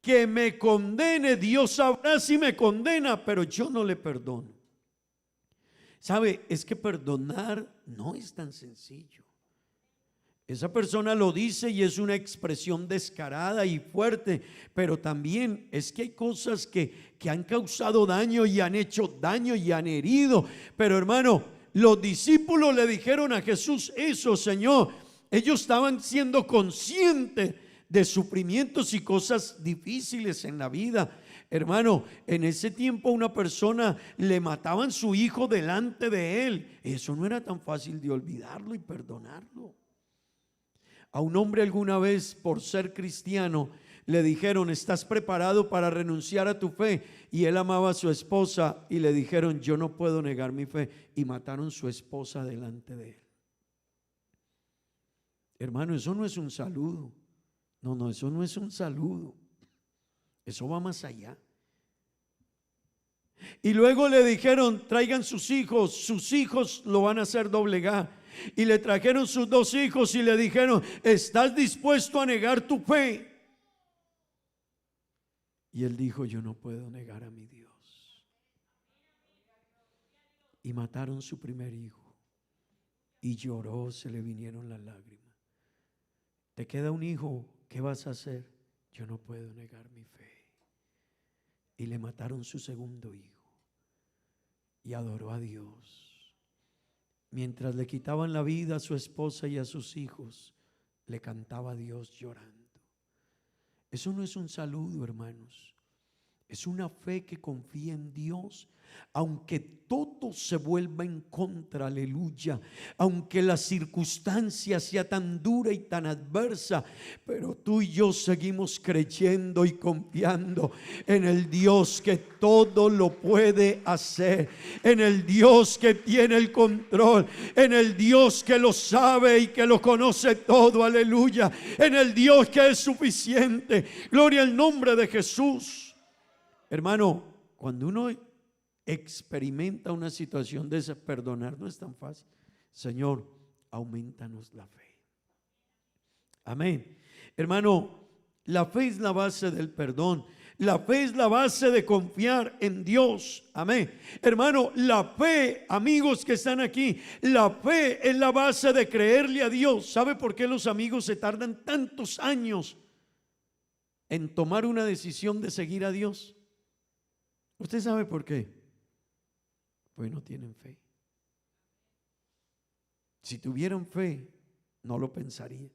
que me condene, Dios sabrá si me condena, pero yo no le perdono. ¿Sabe? Es que perdonar no es tan sencillo. Esa persona lo dice y es una expresión descarada y fuerte, pero también es que hay cosas que han causado daño y han hecho daño y han herido. Pero hermano, los discípulos le dijeron a Jesús eso, Señor. Ellos estaban siendo conscientes de sufrimientos y cosas difíciles en la vida. Hermano, en ese tiempo una persona le mataban su hijo delante de él. Eso no era tan fácil de olvidarlo y perdonarlo. A un hombre alguna vez, por ser cristiano, le dijeron: ¿estás preparado para renunciar a tu fe? Y él amaba a su esposa y le dijeron: yo no puedo negar mi fe. Y mataron a su esposa delante de él. Hermano, eso no es un saludo. No, eso no es un saludo. Eso va más allá. Y luego le dijeron: traigan sus hijos lo van a hacer doblegar. Y le trajeron sus 2 hijos y le dijeron: ¿estás dispuesto a negar tu fe? Y él dijo: yo no puedo negar a mi Dios. Y mataron su primer hijo y lloró, se le vinieron las lágrimas. Te queda un hijo, ¿qué vas a hacer? Yo no puedo negar mi fe. Y le mataron su segundo hijo y adoró a Dios. Mientras le quitaban la vida a su esposa y a sus hijos, le cantaba a Dios llorando. Eso no es un saludo, hermanos. Es una fe que confía en Dios, aunque todo se vuelva en contra, aleluya. Aunque la circunstancia sea tan dura y tan adversa, pero tú y yo seguimos creyendo y confiando en el Dios que todo lo puede hacer, en el Dios que tiene el control, en el Dios que lo sabe y que lo conoce todo, aleluya. En el Dios que es suficiente. Gloria al nombre de Jesús. Hermano, cuando uno experimenta una situación de esa, perdonar no es tan fácil. Señor, aumentanos la fe. Amén. Hermano, la fe es la base del perdón. La fe es la base de confiar en Dios. Amén. Hermano, la fe, amigos que están aquí, la fe es la base de creerle a Dios. ¿Sabe por qué los amigos se tardan tantos años en tomar una decisión de seguir a Dios? ¿Usted sabe por qué? Pues no tienen fe. Si tuvieran fe, no lo pensarían.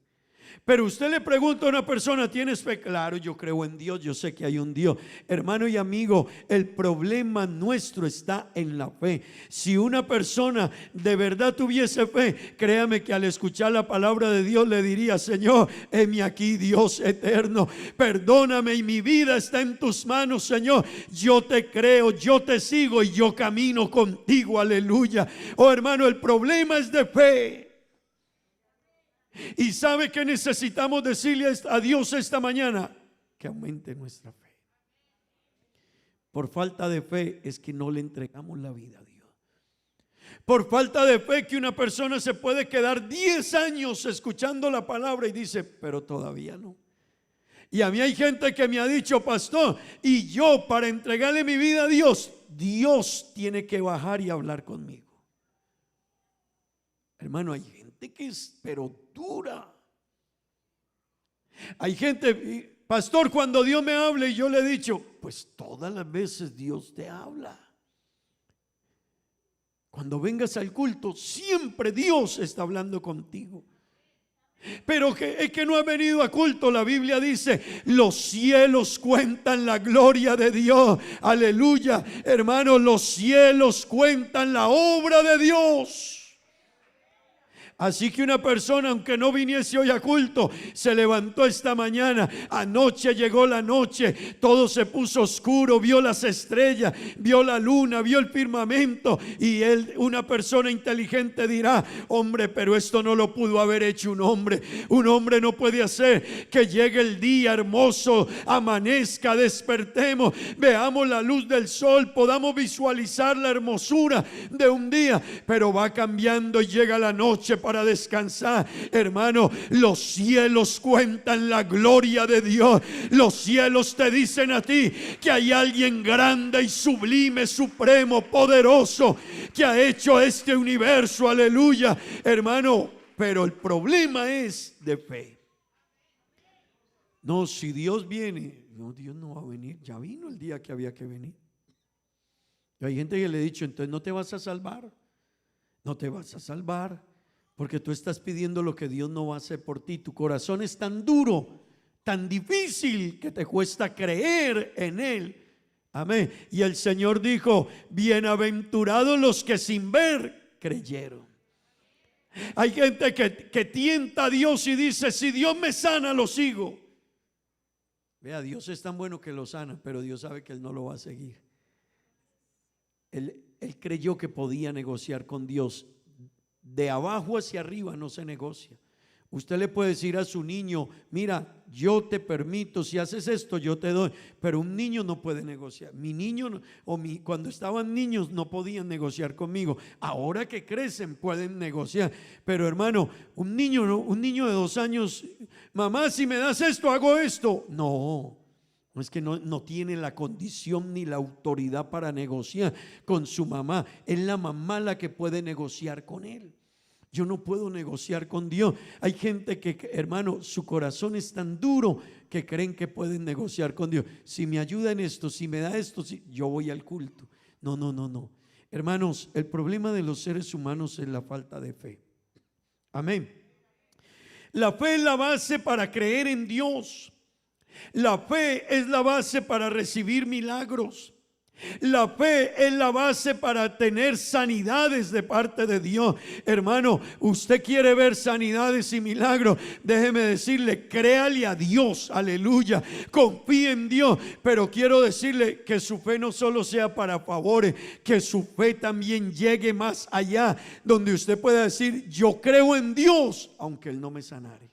Pero usted le pregunta a una persona, ¿tienes fe? Claro, yo creo en Dios, yo sé que hay un Dios. Hermano y amigo, el problema nuestro está en la fe. Si una persona de verdad tuviese fe, créame que al escuchar la palabra de Dios le diría: Señor, heme aquí, Dios eterno, perdóname y mi vida está en tus manos, Señor. Yo te creo, yo te sigo y yo camino contigo, aleluya. Oh hermano, el problema es de fe. Y sabe que necesitamos decirle a Dios esta mañana: que aumente nuestra fe. Por falta de fe es que no le entregamos la vida a Dios. Por falta de fe que una persona se puede quedar 10 años escuchando la palabra y dice: pero todavía no. Y a mí hay gente que me ha dicho: pastor, y yo para entregarle mi vida a Dios, Dios tiene que bajar y hablar conmigo. Hermano, hay gente que es pero dura. Hay gente: pastor, cuando Dios me hable, y yo le he dicho: pues todas las veces Dios te habla. Cuando vengas al culto, siempre Dios está hablando contigo. Pero es que no ha venido a culto. La Biblia dice: los cielos cuentan la gloria de Dios. Aleluya, hermanos, los cielos cuentan la obra de Dios. Así que una persona, aunque no viniese hoy a culto, se levantó esta mañana, anoche llegó la noche, todo se puso oscuro, vio las estrellas, vio la luna, vio el firmamento, y una persona inteligente dirá: hombre, pero esto no lo pudo haber hecho un hombre. Un hombre no puede hacer que llegue el día hermoso, amanezca, despertemos, veamos la luz del sol, podamos visualizar la hermosura de un día, pero va cambiando y llega la noche para descansar. Hermano, los cielos cuentan la gloria de Dios. Los cielos te dicen a ti que hay alguien grande y sublime, supremo, poderoso, que ha hecho este universo. Aleluya, hermano. Pero el problema es de fe. No, si Dios viene, no, Dios no va a venir. Ya vino el día que había que venir. Y hay gente que le he dicho: entonces no te vas a salvar. No te vas a salvar, porque tú estás pidiendo lo que Dios no va a hacer por ti. Tu corazón es tan duro, tan difícil, que te cuesta creer en Él. Amén. Y el Señor dijo: bienaventurados los que sin ver creyeron. Hay gente que tienta a Dios y dice: si Dios me sana, lo sigo. Vea, Dios es tan bueno que lo sana, pero Dios sabe que Él no lo va a seguir. Él creyó que podía negociar con Dios. De abajo hacia arriba no se negocia. Usted le puede decir a su niño: mira, yo te permito, si haces esto yo te doy. Pero un niño no puede negociar. Mi niño cuando estaban niños no podían negociar conmigo. Ahora que crecen pueden negociar. Pero hermano, un niño de 2 años: mamá, si me das esto, hago esto. No es que no tiene la condición ni la autoridad para negociar con su mamá. Es la mamá la que puede negociar con él. Yo no puedo negociar con Dios. Hay gente que, hermano, su corazón es tan duro que creen que pueden negociar con Dios. Si me ayuda en esto, si me da esto, yo voy al culto. No. Hermanos, el problema de los seres humanos es la falta de fe. Amén. La fe es la base para creer en Dios. La fe es la base para recibir milagros. La fe es la base para tener sanidades de parte de Dios. Hermano, usted quiere ver sanidades y milagros, déjeme decirle: créale a Dios, aleluya, confíe en Dios. Pero quiero decirle que su fe no solo sea para favores, que su fe también llegue más allá, donde usted pueda decir: yo creo en Dios aunque Él no me sanare.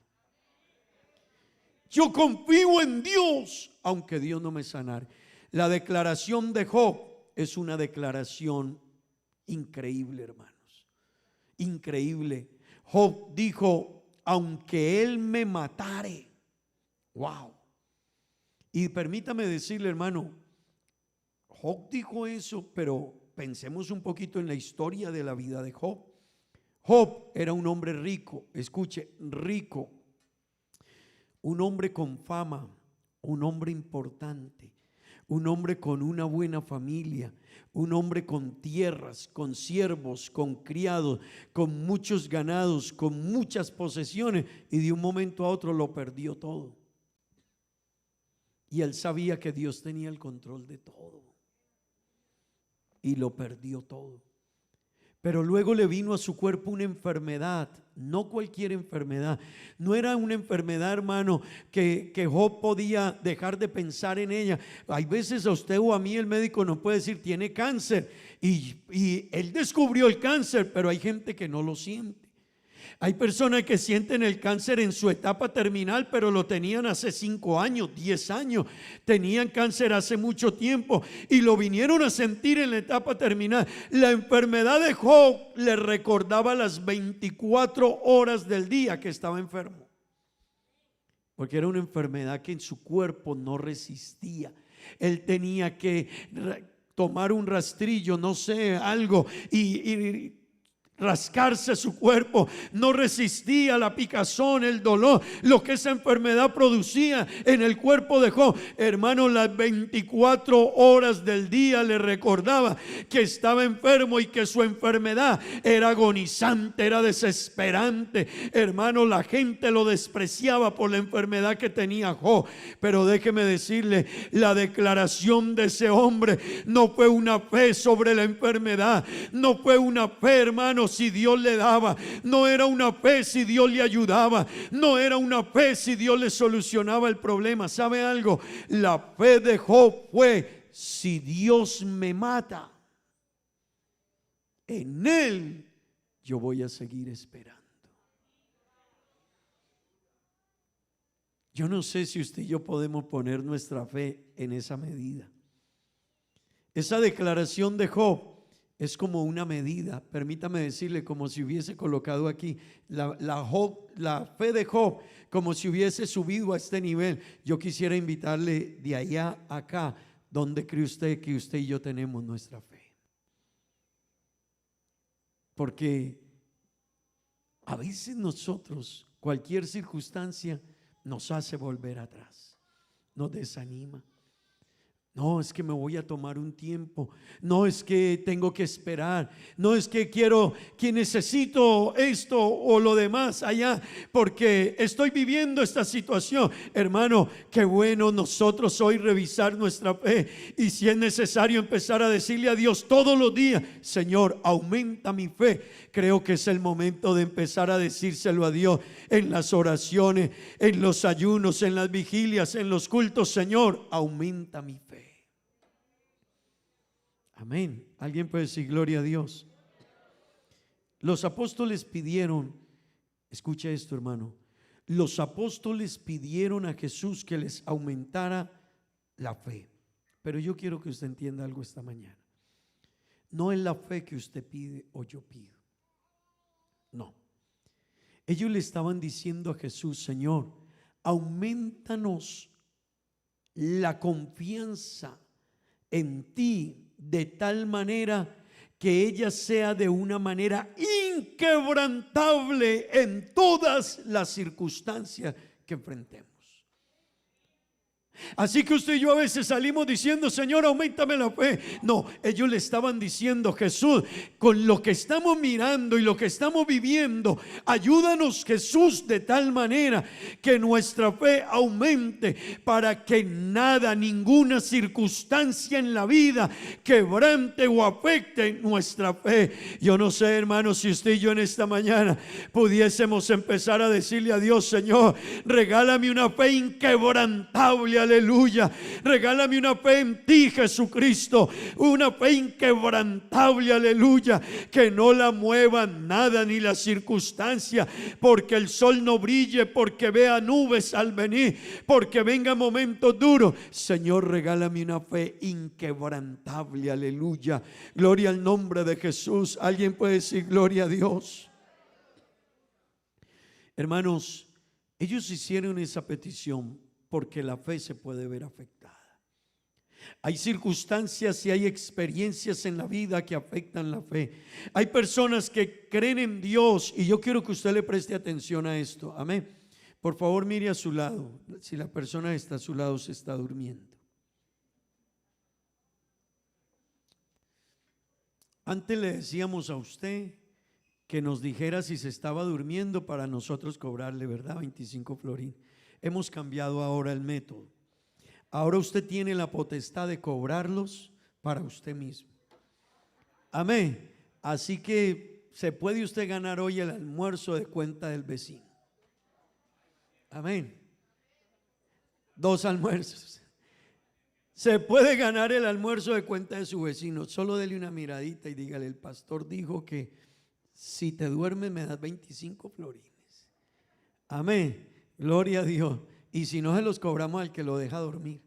Yo confío en Dios aunque Dios no me sanare. La declaración de Job es una declaración increíble, hermanos. Increíble. Job dijo, aunque él me matare. Wow. Y permítame decirle, hermano, Job dijo eso, pero pensemos un poquito en la historia de la vida de Job. Job era un hombre rico, escuche, rico, un hombre con fama, un hombre importante, un hombre con una buena familia, un hombre con tierras, con siervos, con criados, con muchos ganados, con muchas posesiones, y de un momento a otro lo perdió todo. Y él sabía que Dios tenía el control de todo, y lo perdió todo. Pero luego le vino a su cuerpo una enfermedad, no cualquier enfermedad. No era una enfermedad, hermano, que Job podía dejar de pensar en ella. Hay veces a usted o a mí el médico nos puede decir, tiene cáncer. Y él descubrió el cáncer, pero hay gente que no lo siente. Hay personas que sienten el cáncer en su etapa terminal, pero lo tenían hace 5 años, 10 años. Tenían cáncer hace mucho tiempo y lo vinieron a sentir en la etapa terminal. La enfermedad de Job le recordaba las 24 horas del día que estaba enfermo, porque era una enfermedad que en su cuerpo no resistía. Él tenía que tomar un rastrillo, no sé, algo, y rascarse su cuerpo. No resistía la picazón, el dolor, lo que esa enfermedad producía en el cuerpo de Job. Hermano, las 24 horas del día le recordaba que estaba enfermo y que su enfermedad era agonizante, era desesperante. Hermano, la gente lo despreciaba por la enfermedad que tenía Job. Pero déjeme decirle, la declaración de ese hombre no fue una fe sobre la enfermedad, no fue una fe, hermano, si Dios le daba, no era una fe si Dios le ayudaba, no era una fe si Dios le solucionaba el problema. ¿Sabe algo? La fe de Job fue, si Dios me mata, en Él yo voy a seguir esperando. Yo no sé si usted y yo podemos poner nuestra fe en esa medida. Esa declaración de Job es como una medida, permítame decirle, como si hubiese colocado aquí la fe de Job, como si hubiese subido a este nivel. Yo quisiera invitarle de allá a acá, ¿dónde cree usted que usted y yo tenemos nuestra fe? Porque a veces nosotros, cualquier circunstancia nos hace volver atrás, nos desanima. No, es que me voy a tomar un tiempo. No, es que tengo que esperar. No, es que necesito esto o lo demás allá, porque estoy viviendo esta situación. Hermano, qué bueno nosotros hoy revisar nuestra fe, y si es necesario empezar a decirle a Dios todos los días, Señor, aumenta mi fe. Creo que es el momento de empezar a decírselo a Dios en las oraciones, en los ayunos, en las vigilias, en los cultos. Señor, aumenta mi fe. Amén. ¿Alguien puede decir gloria a Dios? Los apóstoles pidieron, escucha esto, hermano, los apóstoles pidieron a Jesús que les aumentara la fe. Pero yo quiero que usted entienda algo esta mañana. No es la fe que usted pide o yo pido. No. Ellos le estaban diciendo a Jesús, Señor, aumentanos la confianza en ti, de tal manera que ella sea de una manera inquebrantable en todas las circunstancias que enfrentemos. Así que usted y yo a veces salimos diciendo, Señor, auméntame la fe. No, ellos le estaban diciendo, Jesús, con lo que estamos mirando y lo que estamos viviendo, ayúdanos, Jesús, de tal manera que nuestra fe aumente, para que nada, ninguna circunstancia en la vida quebrante o afecte nuestra fe. Yo no sé, hermanos, si usted y yo en esta mañana pudiésemos empezar a decirle a Dios, Señor, regálame una fe inquebrantable aleluya. Regálame una fe en ti, Jesucristo, una fe inquebrantable, aleluya, que no la mueva nada ni la circunstancia, porque el sol no brille, porque vea nubes al venir, porque venga momentos duros. Señor, regálame una fe inquebrantable, aleluya. Gloria al nombre de Jesús. Alguien puede decir gloria a Dios. Hermanos, ellos hicieron esa petición porque la fe se puede ver afectada. Hay circunstancias y hay experiencias en la vida que afectan la fe. Hay personas que creen en Dios, y yo quiero que usted le preste atención a esto. Amén. Por favor, mire a su lado. Si la persona que está a su lado se está durmiendo. Antes le decíamos a usted que nos dijera si se estaba durmiendo para nosotros cobrarle, ¿verdad? 25 florines. Hemos cambiado ahora el método. Ahora usted tiene la potestad de cobrarlos para usted mismo. Amén. Así que se puede usted ganar hoy el almuerzo de cuenta del vecino. Amén. 2 almuerzos. Se puede ganar el almuerzo de cuenta de su vecino. Solo dele una miradita y dígale: el pastor dijo que si te duermes me das 25 florines. Amén. Gloria a Dios. Y si no, se los cobramos al que lo deja dormir.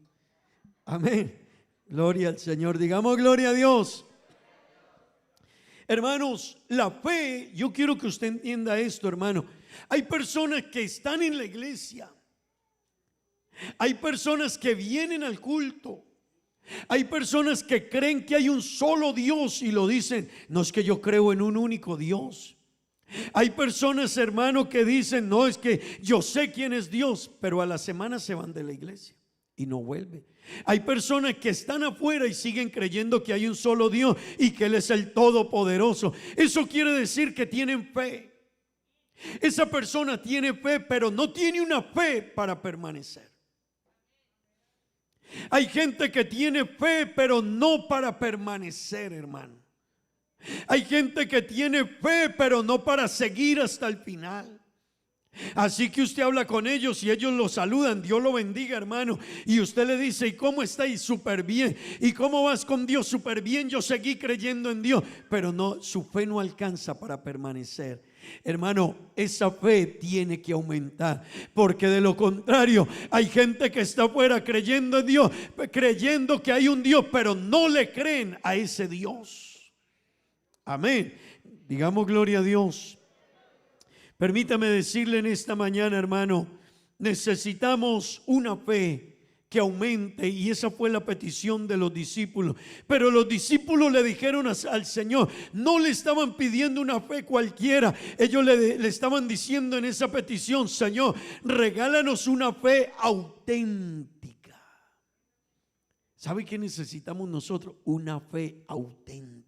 Amén. Gloria al Señor. Digamos gloria a Dios. Hermanos, la fe, yo quiero que usted entienda esto, hermano. Hay personas que están en la iglesia. Hay personas que vienen al culto. Hay personas que creen que hay un solo Dios y lo dicen: no, es que yo creo en un único Dios. Hay personas, hermano, que dicen: no, es que yo sé quién es Dios, pero a la semana se van de la iglesia y no vuelven. Hay personas que están afuera y siguen creyendo que hay un solo Dios y que Él es el Todopoderoso. Eso quiere decir que tienen fe. Esa persona tiene fe, pero no tiene una fe para permanecer. Hay gente que tiene fe, pero no para permanecer, hermano. Hay gente que tiene fe, pero no para seguir hasta el final. Así que usted habla con ellos y ellos lo saludan: Dios lo bendiga, hermano. Y usted le dice: ¿y cómo estáis? Súper bien. ¿Y cómo vas con Dios? Súper bien, yo seguí creyendo en Dios. Pero no, su fe no alcanza para permanecer. Hermano, esa fe tiene que aumentar, porque de lo contrario hay gente que está afuera creyendo en Dios, creyendo que hay un Dios, pero no le creen a ese Dios. Amén. Digamos gloria a Dios. Permítame decirle en esta mañana, hermano, necesitamos una fe que aumente, y esa fue la petición de los discípulos. Pero los discípulos le dijeron al Señor, no le estaban pidiendo una fe cualquiera. Ellos le estaban diciendo en esa petición: Señor, regálanos una fe auténtica. ¿Sabe qué necesitamos nosotros? Una fe auténtica.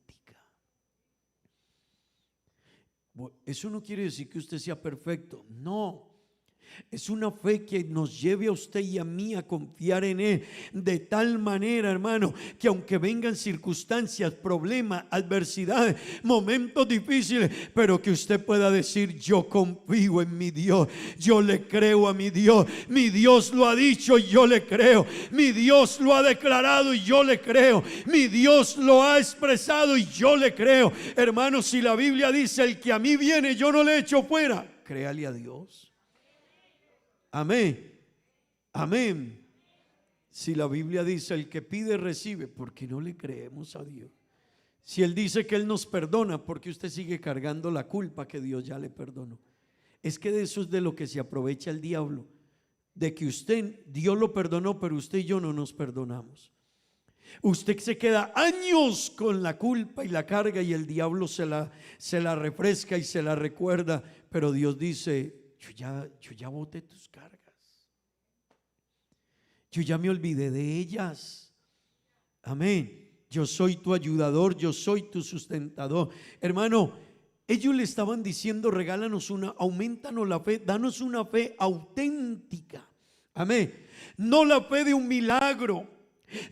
Eso no quiere decir que usted sea perfecto, no. Es una fe que nos lleve a usted y a mí a confiar en Él de tal manera, hermano, que aunque vengan circunstancias, problemas, adversidades, momentos difíciles, pero que usted pueda decir: yo confío en mi Dios, yo le creo a mi Dios lo ha dicho y yo le creo, mi Dios lo ha declarado y yo le creo, mi Dios lo ha expresado y yo le creo. Hermano, si la Biblia dice: el que a mí viene yo no le echo fuera, créale a Dios. Amén, amén. Si la Biblia dice: el que pide recibe, ¿por qué no le creemos a Dios? Si Él dice que Él nos perdona, ¿por qué usted sigue cargando la culpa que Dios ya le perdonó? Es que de eso es de lo que se aprovecha el diablo, de que Dios lo perdonó, pero usted y yo no nos perdonamos. Usted se queda años con la culpa y la carga, y el diablo se la refresca y se la recuerda, pero Dios dice: yo ya boté tus cargas, yo ya me olvidé de ellas. Amén. Yo soy tu ayudador, yo soy tu sustentador. Hermano, ellos le estaban diciendo: regálanos aumentanos la fe, danos una fe auténtica. Amén. No la fe de un milagro,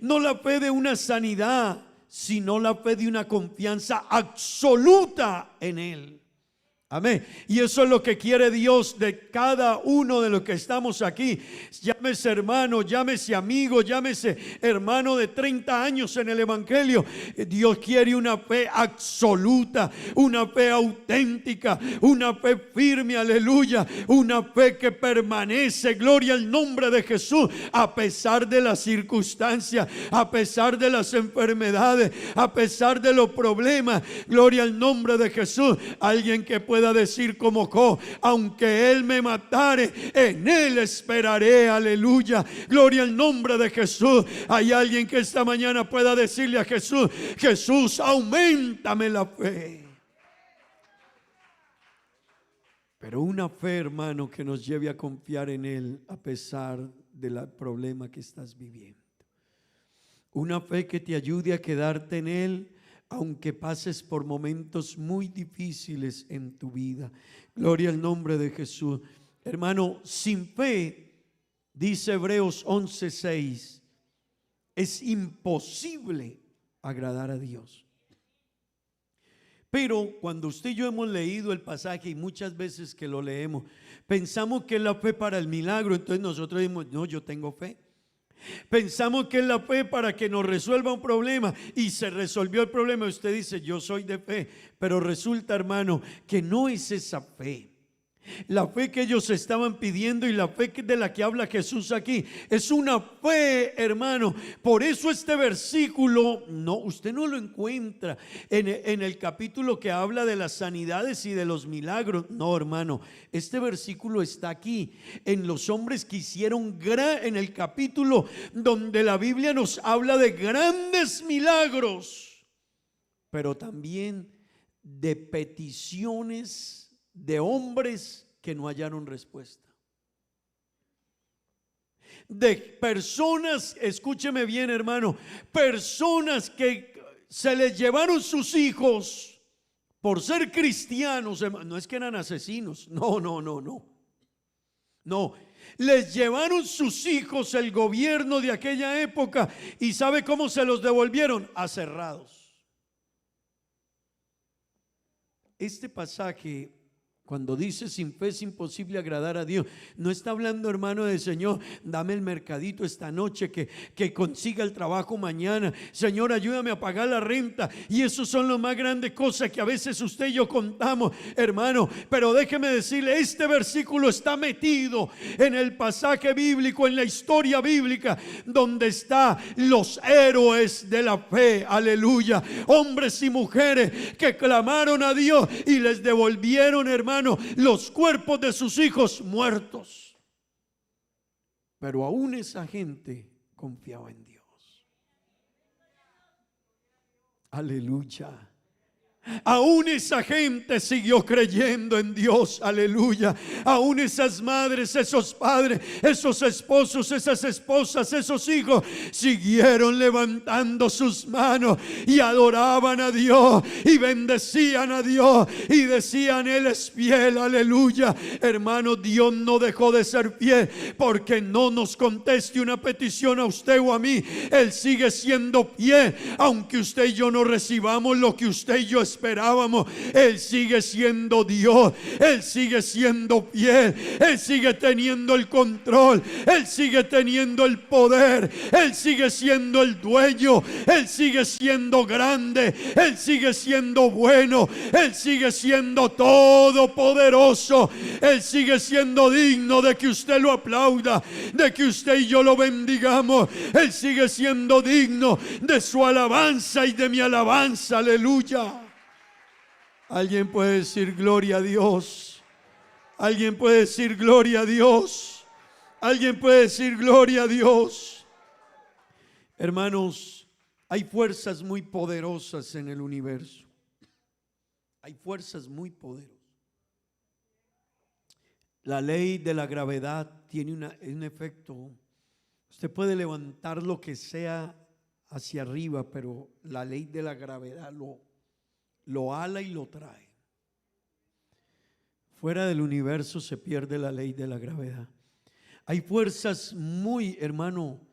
no la fe de una sanidad, sino la fe de una confianza absoluta en Él. Amén. Y eso es lo que quiere Dios de cada uno de los que estamos aquí. Llámese hermano, llámese amigo, llámese hermano de 30 años en el evangelio. Dios quiere una fe absoluta, una fe auténtica, una fe firme, aleluya. Una fe que permanece, gloria al nombre de Jesús, a pesar de las circunstancias, a pesar de las enfermedades, a pesar de los problemas. Gloria al nombre de Jesús. Alguien que pueda decir como Job: aunque él me matare, en él esperaré, aleluya. Gloria al nombre de Jesús. Hay alguien que esta mañana pueda decirle a Jesús: Jesús, auméntame la fe. Pero una fe, hermano, que nos lleve a confiar en él a pesar del problema que estás viviendo. Una fe que te ayude a quedarte en él aunque pases por momentos muy difíciles en tu vida. Gloria al nombre de Jesús. Hermano, sin fe, dice Hebreos 11:6, es imposible agradar a Dios. Pero cuando usted y yo hemos leído el pasaje, y muchas veces que lo leemos, pensamos que es la fe para el milagro. Entonces nosotros decimos: no, yo tengo fe. Pensamos que es la fe para que nos resuelva un problema, y se resolvió el problema. Usted dice: yo soy de fe. Pero resulta, hermano, que no es esa fe. La fe que ellos estaban pidiendo y la fe de la que habla Jesús aquí es una fe, hermano. Por eso este versículo, no, usted no lo encuentra en el capítulo que habla de las sanidades y de los milagros. No, hermano, este versículo está aquí en los hombres que hicieron en el capítulo donde la Biblia nos habla de grandes milagros, pero también de peticiones de hombres que no hallaron respuesta, de personas, escúcheme bien, hermano, personas que se les llevaron sus hijos por ser cristianos. No es que eran asesinos, no, les llevaron sus hijos el gobierno de aquella época, y ¿sabe cómo se los devolvieron? Aserrados. Este pasaje, cuando dice sin fe es imposible agradar a Dios, no está hablando, hermano, de Señor, dame el mercadito esta noche, que consiga el trabajo mañana. Señor, ayúdame a pagar la renta. Y eso son las más grandes cosas que a veces usted y yo contamos, hermano. Pero déjeme decirle, este versículo está metido en el pasaje bíblico, en la historia bíblica, donde están los héroes de la fe, aleluya. Hombres y mujeres que clamaron a Dios y les devolvieron, hermano, los cuerpos de sus hijos muertos. Pero aún esa gente confiaba en Dios. Aleluya. Aún esa gente siguió creyendo en Dios, aleluya. Aún esas madres, esos padres, esos esposos, esas esposas, esos hijos siguieron levantando sus manos y adoraban a Dios y bendecían a Dios y decían: Él es fiel, aleluya. Hermano, Dios no dejó de ser fiel porque no nos conteste una petición a usted o a mí. Él sigue siendo fiel, aunque usted y yo no recibamos lo que usted y yo esperábamos. Él sigue siendo Dios, Él sigue siendo fiel, Él sigue teniendo el control, Él sigue teniendo el poder, Él sigue siendo el dueño, Él sigue siendo grande, Él sigue siendo bueno, Él sigue siendo todopoderoso, Él sigue siendo digno de que usted lo aplauda, de que usted y yo lo bendigamos. Él sigue siendo digno de su alabanza y de mi alabanza, aleluya. Alguien puede decir gloria a Dios. Alguien puede decir gloria a Dios. Alguien puede decir gloria a Dios. Hermanos, hay fuerzas muy poderosas en el universo. Hay fuerzas muy poderosas. La ley de la gravedad tiene un efecto. Usted puede levantar lo que sea hacia arriba, pero la ley de la gravedad lo ala y lo trae. Fuera del universo se pierde la ley de la gravedad. Hay fuerzas muy, hermano,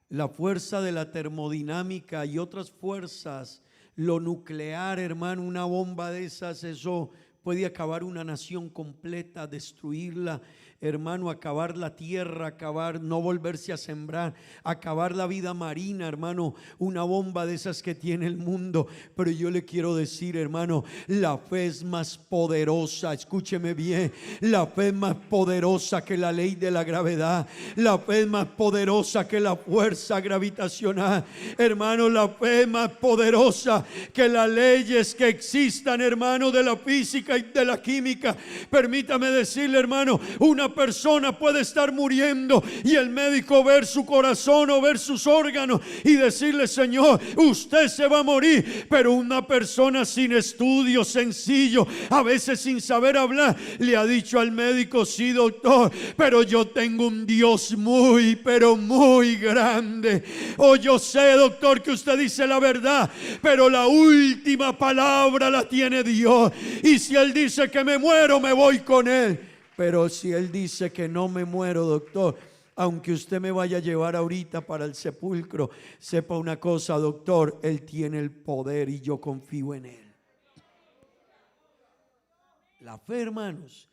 la fuerza de la termodinámica y otras fuerzas, lo nuclear, hermano, una bomba de esas, eso puede acabar una nación completa, destruirla, hermano, acabar la tierra, acabar, no volverse a sembrar, acabar la vida marina, hermano, una bomba de esas que tiene el mundo. Pero yo le quiero decir, hermano, la fe es más poderosa, escúcheme bien, la fe es más poderosa que la ley de la gravedad, la fe es más poderosa que la fuerza gravitacional, hermano, la fe es más poderosa que las leyes que existan, hermano, de la física y de la química. Permítame decirle, hermano, una persona puede estar muriendo y el médico ver su corazón o ver sus órganos y decirle: Señor, usted se va a morir. Pero una persona sin estudio, sencillo, a veces sin saber hablar, le ha dicho al médico: sí, doctor, pero yo tengo un Dios muy, pero muy grande. O yo sé, doctor, que usted dice la verdad, pero la última palabra la tiene Dios. Y si Él dice que me muero, me voy con Él. Pero si Él dice que no me muero, doctor, aunque usted me vaya a llevar ahorita para el sepulcro, sepa una cosa, doctor, Él tiene el poder y yo confío en Él. La fe, hermanos,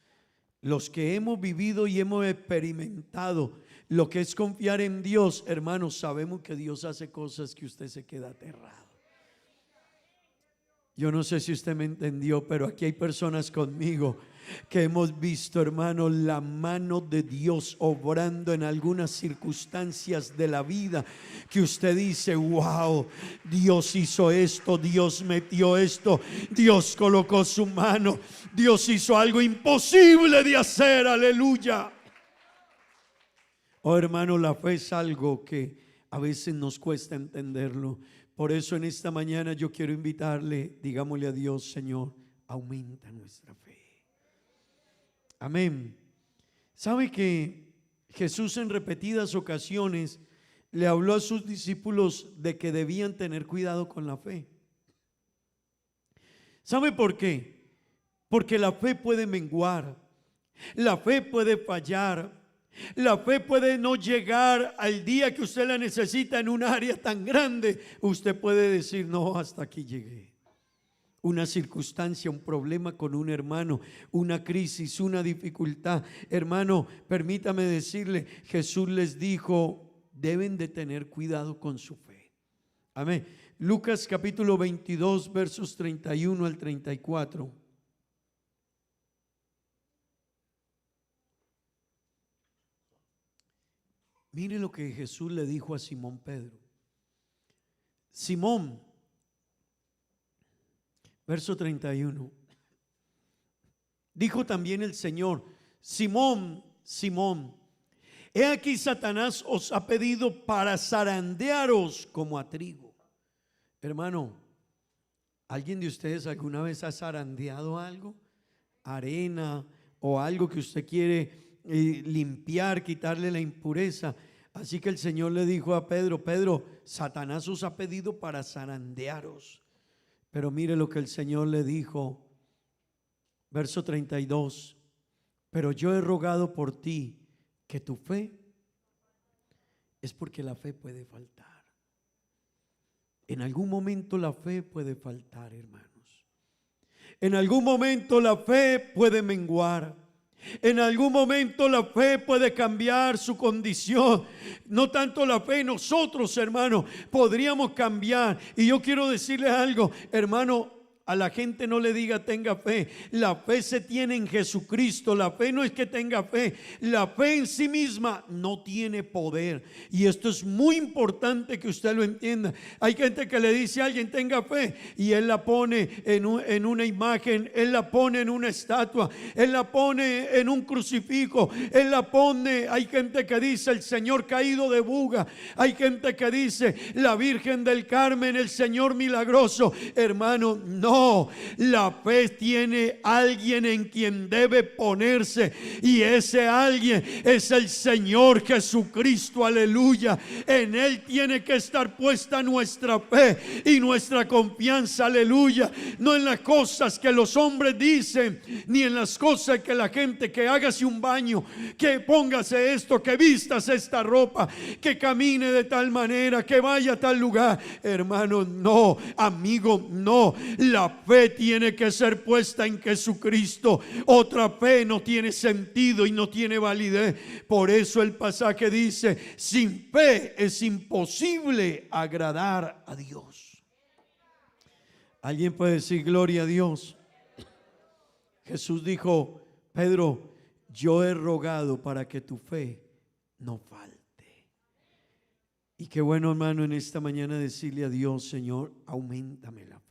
los que hemos vivido y hemos experimentado lo que es confiar en Dios, hermanos, sabemos que Dios hace cosas que usted se queda aterrado. Yo no sé si usted me entendió, pero aquí hay personas conmigo que hemos visto, hermano, la mano de Dios obrando en algunas circunstancias de la vida, que usted dice: wow, Dios hizo esto, Dios metió esto, Dios colocó su mano, Dios hizo algo imposible de hacer, aleluya. Oh, hermano, la fe es algo que a veces nos cuesta entenderlo. Por eso en esta mañana yo quiero invitarle, digámosle a Dios: Señor, aumenta nuestra fe. Amén. ¿Sabe que Jesús en repetidas ocasiones le habló a sus discípulos de que debían tener cuidado con la fe? ¿Sabe por qué? Porque la fe puede menguar, la fe puede fallar, la fe puede no llegar al día que usted la necesita en un área tan grande. Usted puede decir: no, hasta aquí llegué. Una circunstancia, un problema con un hermano, una crisis, una dificultad. Hermano, permítame decirle, Jesús les dijo: deben de tener cuidado con su fe. Amén. Lucas capítulo 22, versos 31 al 34. Mire lo que Jesús le dijo a Simón Pedro. Simón, verso 31. Dijo también el Señor: Simón, Simón, he aquí Satanás os ha pedido para zarandearos como a trigo. Hermano, ¿alguien de ustedes alguna vez ha zarandeado algo? Arena o algo que usted quiere limpiar, quitarle la impureza. Así que el Señor le dijo a Pedro: Pedro, Satanás os ha pedido para zarandearos. Pero mire lo que el Señor le dijo, verso 32: pero yo he rogado por ti que tu fe, es porque la fe puede faltar. En algún momento la fe puede faltar, hermanos. En algún momento la fe puede menguar. En algún momento la fe puede cambiar su condición. No tanto la fe, nosotros, hermano, podríamos cambiar. Y yo quiero decirle algo, hermano. A la gente no le diga tenga fe. La fe se tiene en Jesucristo. La fe no es que tenga fe. La fe en sí misma no tiene poder. Y esto es muy importante que usted lo entienda. Hay gente que le dice a alguien tenga fe y él la pone en una imagen, él la pone en una estatua, él la pone en un crucifijo, él la pone. Hay gente que dice el Señor caído de Buga. Hay gente que dice la Virgen del Carmen, el Señor milagroso. Hermano, no. La fe tiene alguien en quien debe ponerse, y ese alguien es el Señor Jesucristo, aleluya. En Él tiene que estar puesta nuestra fe y nuestra confianza, aleluya. No en las cosas que los hombres dicen, ni en las cosas que la gente, que hágase un baño, que póngase esto, que vistas esta ropa, que camine de tal manera, que vaya a tal lugar. Hermano, no, amigo, no. La La fe tiene que ser puesta en Jesucristo. Otra fe no tiene sentido y no tiene validez. Por eso el pasaje dice: sin fe es imposible agradar a Dios. ¿Alguien puede decir gloria a Dios? Jesús dijo: Pedro, yo he rogado para que tu fe no falte. Y qué bueno, hermano, en esta mañana decirle a Dios: Señor, auméntame la fe.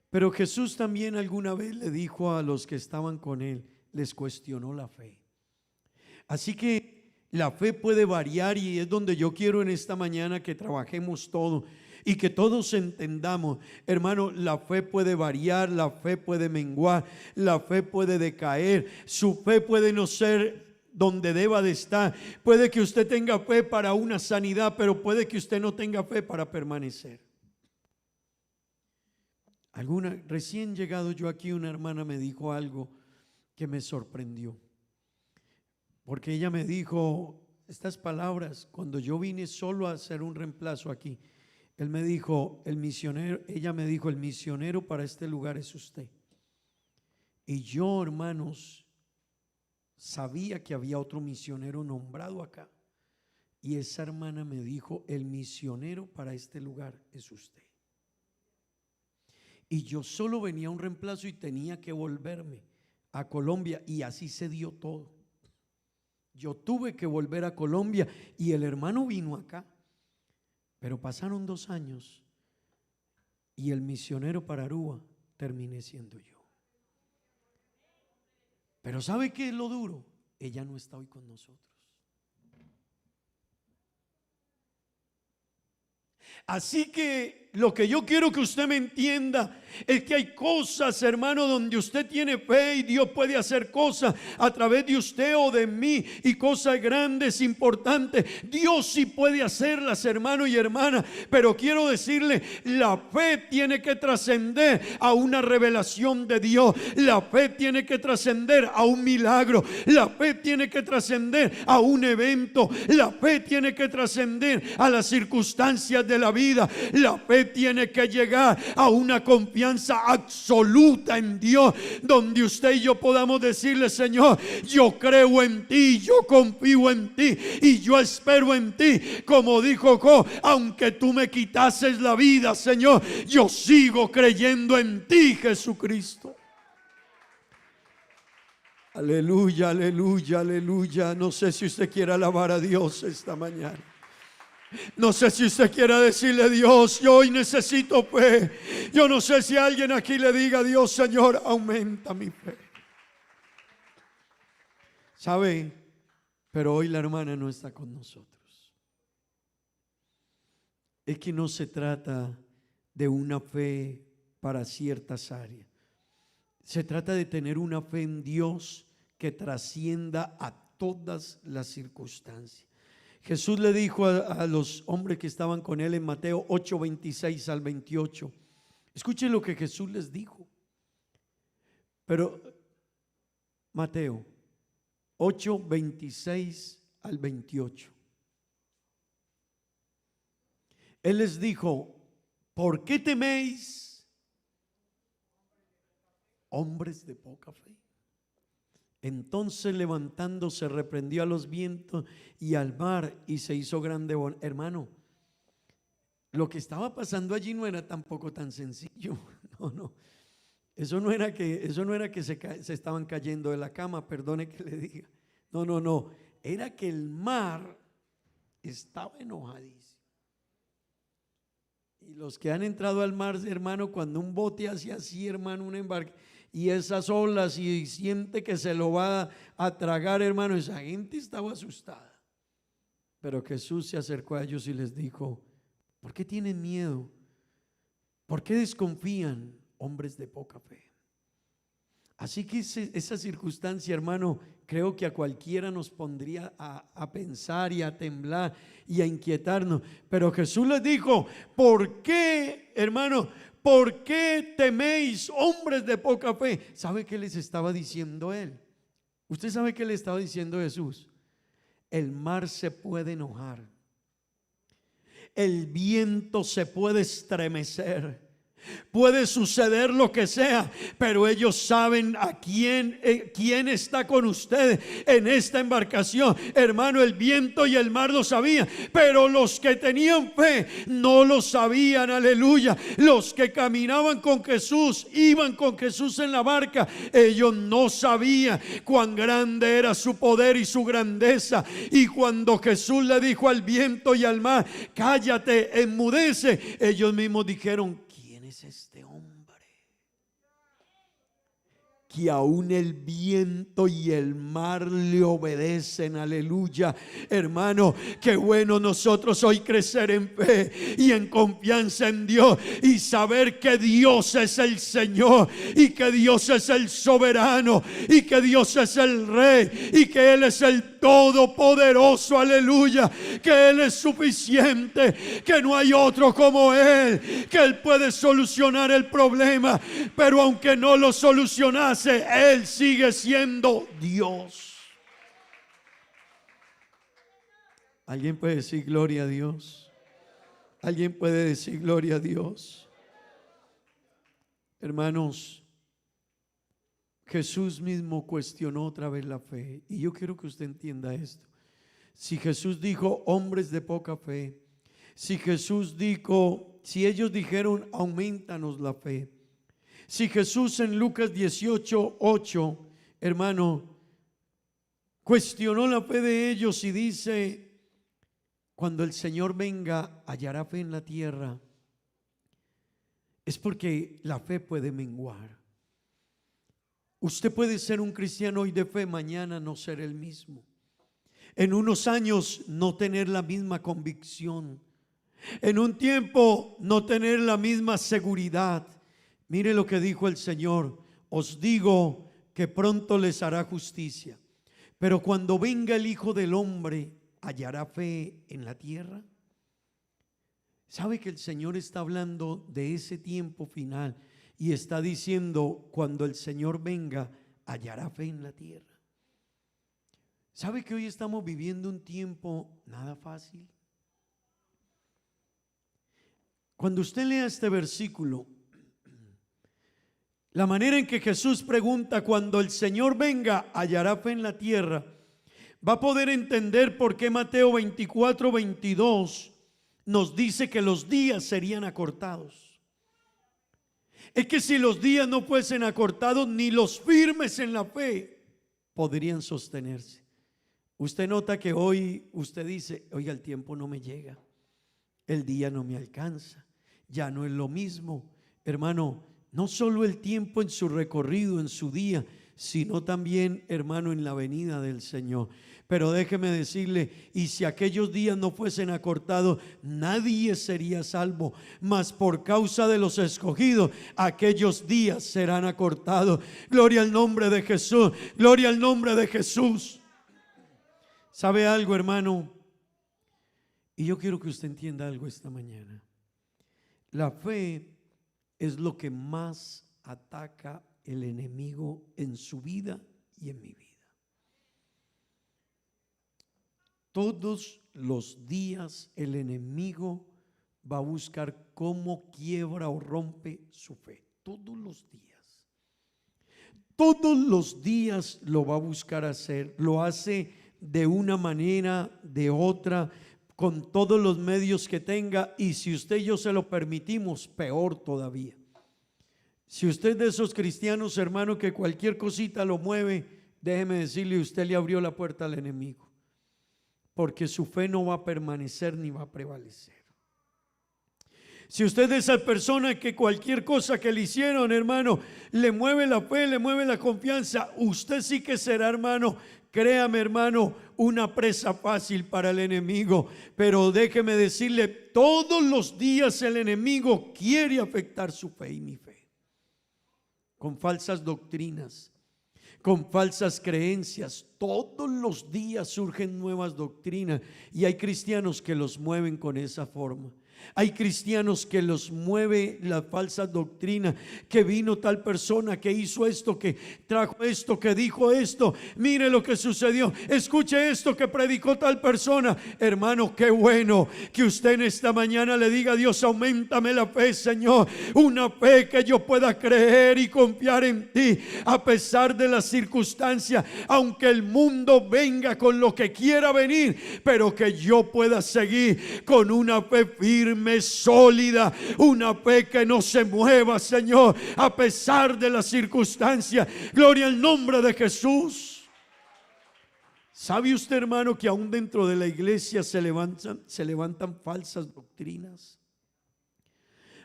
Pero Jesús también alguna vez le dijo a los que estaban con él, les cuestionó la fe. Así que la fe puede variar, y es donde yo quiero en esta mañana que trabajemos todo y que todos entendamos, hermano, la fe puede variar, la fe puede menguar, la fe puede decaer, su fe puede no ser donde deba de estar. Puede que usted tenga fe para una sanidad, pero puede que usted no tenga fe para permanecer. Recién llegado yo aquí, una hermana me dijo algo que me sorprendió, porque ella me dijo estas palabras cuando yo vine solo a hacer un reemplazo aquí. Él me dijo, ella me dijo: el misionero para este lugar es usted. Y yo, hermanos, sabía que había otro misionero nombrado acá, y esa hermana me dijo: el misionero para este lugar es usted. Y yo solo venía a un reemplazo y tenía que volverme a Colombia, y así se dio todo. Yo tuve que volver a Colombia y el hermano vino acá, pero pasaron 2 años y el misionero para Aruba terminé siendo yo. Pero ¿sabe qué es lo duro? Ella no está hoy con nosotros. Así que lo que yo quiero que usted me entienda es que hay cosas, hermano, donde usted tiene fe y Dios puede hacer cosas a través de usted o de mí, y cosas grandes, importantes. Dios sí puede hacerlas, hermano y hermana, pero quiero decirle, la fe tiene que trascender a una revelación de Dios. La fe tiene que trascender a un milagro. La fe tiene que trascender a un evento. La fe tiene que trascender a las circunstancias de la vida. La fe tiene que llegar a una confianza absoluta en Dios, donde usted y yo podamos decirle: Señor, yo creo en ti, yo confío en ti y yo espero en ti. Como dijo Job: aunque tú me quitases la vida, Señor, yo sigo creyendo en ti, Jesucristo. Aleluya, aleluya, aleluya. No sé si usted quiere alabar a Dios esta mañana. No sé si usted quiere decirle: Dios, yo hoy necesito fe. Yo no sé si alguien aquí le diga a Dios: Señor, aumenta mi fe. ¿Sabe? Pero hoy la hermana no está con nosotros. Es que no se trata de una fe para ciertas áreas. Se trata de tener una fe en Dios que trascienda a todas las circunstancias. Jesús le dijo a los hombres que estaban con él en Mateo 8, 26 al 28. Escuchen lo que Jesús les dijo. Pero Mateo 8, 26 al 28. Él les dijo: ¿por qué teméis, hombres de poca fe? Entonces, levantándose, reprendió a los vientos y al mar, y se hizo grande bonanza. Hermano, lo que estaba pasando allí no era tampoco tan sencillo. No. Eso no era que se estaban cayendo de la cama, perdone que le diga. No. Era que el mar estaba enojadísimo. Y los que han entrado al mar, hermano, cuando un bote hace así, hermano, un embarque, y esas olas, y siente que se lo va a tragar, hermano, esa gente estaba asustada. Pero Jesús se acercó a ellos y les dijo: ¿por qué tienen miedo? ¿Por qué desconfían, hombres de poca fe? Así que esa circunstancia, hermano, creo que a cualquiera nos pondría a pensar y a temblar y a inquietarnos. Pero Jesús les dijo: ¿por qué, hermano? ¿Por qué teméis, hombres de poca fe? ¿Sabe qué les estaba diciendo él? ¿Usted sabe qué le estaba diciendo Jesús? El mar se puede enojar, el viento se puede estremecer, Puede suceder lo que sea, pero ellos saben a quién está con ustedes en esta embarcación. Hermano, el viento y el mar lo sabían, pero los que tenían fe no lo sabían. Aleluya. Los que caminaban con Jesús, iban con Jesús en la barca, ellos no sabían cuán grande era su poder y su grandeza. Y cuando Jesús le dijo al viento y al mar: cállate, enmudece, ellos mismos dijeron: ¿quién es este hombre que aún el viento y el mar le obedecen? Aleluya. Hermano, qué bueno nosotros hoy crecer en fe y en confianza en Dios y saber que Dios es el Señor y que Dios es el soberano y que Dios es el Rey y que Él es el Todopoderoso. Aleluya. Que Él es suficiente, que no hay otro como Él, que Él puede solucionar el problema, pero aunque no lo solucionase, Él sigue siendo Dios. ¿Alguien puede decir gloria a Dios? ¿Alguien puede decir gloria a Dios? Hermanos, Jesús mismo cuestionó otra vez la fe, y yo quiero que usted entienda esto. Si Jesús dijo hombres de poca fe, si Jesús dijo, si ellos dijeron aumentanos la fe, si Jesús en Lucas 18:8, hermano, cuestionó la fe de ellos y dice: cuando el Señor venga, hallará fe en la tierra, es porque la fe puede menguar. Usted puede ser un cristiano hoy de fe, mañana no ser el mismo. En unos años no tener la misma convicción. En un tiempo no tener la misma seguridad. Mire lo que dijo el Señor: os digo que pronto les hará justicia. Pero cuando venga el Hijo del Hombre, ¿hallará fe en la tierra? ¿Sabe que el Señor está hablando de ese tiempo final? Y está diciendo: cuando el Señor venga, hallará fe en la tierra. ¿Sabe que hoy estamos viviendo un tiempo nada fácil? Cuando usted lea este versículo, la manera en que Jesús pregunta: cuando el Señor venga, hallará fe en la tierra, va a poder entender por qué Mateo 24:22 nos dice que los días serían acortados. Es que si los días no fuesen acortados, ni los firmes en la fe podrían sostenerse. Usted nota que hoy usted dice: oiga, el tiempo no me llega, el día no me alcanza, ya no es lo mismo. Hermano, no solo el tiempo en su recorrido, en su día, sino también, hermano, en la venida del Señor. Pero déjeme decirle, y si aquellos días no fuesen acortados, nadie sería salvo, mas por causa de los escogidos, aquellos días serán acortados. Gloria al nombre de Jesús, gloria al nombre de Jesús. ¿Sabe algo, hermano? Y yo quiero que usted entienda algo esta mañana. La fe es lo que más ataca el enemigo en su vida y en mi vida. Todos los días el enemigo va a buscar cómo quiebra o rompe su fe. Todos los días. Todos los días lo va a buscar hacer. Lo hace de una manera, de otra, con todos los medios que tenga. Y si usted y yo se lo permitimos, peor todavía. Si usted es de esos cristianos, hermano, que cualquier cosita lo mueve, déjeme decirle, usted le abrió la puerta al enemigo. Porque su fe no va a permanecer ni va a prevalecer. Si usted es esa persona que cualquier cosa que le hicieron, hermano, le mueve la fe, le mueve la confianza, usted sí que será, hermano, créame, hermano, una presa fácil para el enemigo. Pero déjeme decirle, todos los días el enemigo quiere afectar su fe y mi fe. Con falsas doctrinas, con falsas creencias. Todos los días surgen nuevas doctrinas y hay cristianos que los mueven con esa forma. Hay cristianos que los mueve la falsa doctrina, que vino tal persona, que hizo esto, que trajo esto, que dijo esto. Mire lo que sucedió. Escuche esto que predicó tal persona. Hermano, qué bueno que usted en esta mañana le diga a Dios: auméntame la fe, Señor. Una fe que yo pueda creer y confiar en ti a pesar de las circunstancias. Aunque el mundo venga con lo que quiera venir, pero que yo pueda seguir con una fe firme, sólida, una fe que no se mueva, Señor, a pesar de las circunstancias. Gloria al nombre de Jesús. ¿Sabe usted, hermano, que aún dentro de la iglesia se levantan falsas doctrinas?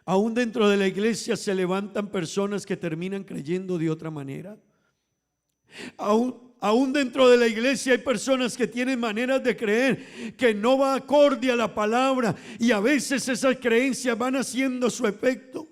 Aún dentro de la iglesia se levantan personas que terminan creyendo de otra manera. Aún dentro de la iglesia hay personas que tienen maneras de creer que no va acorde a la palabra, y a veces esas creencias van haciendo su efecto.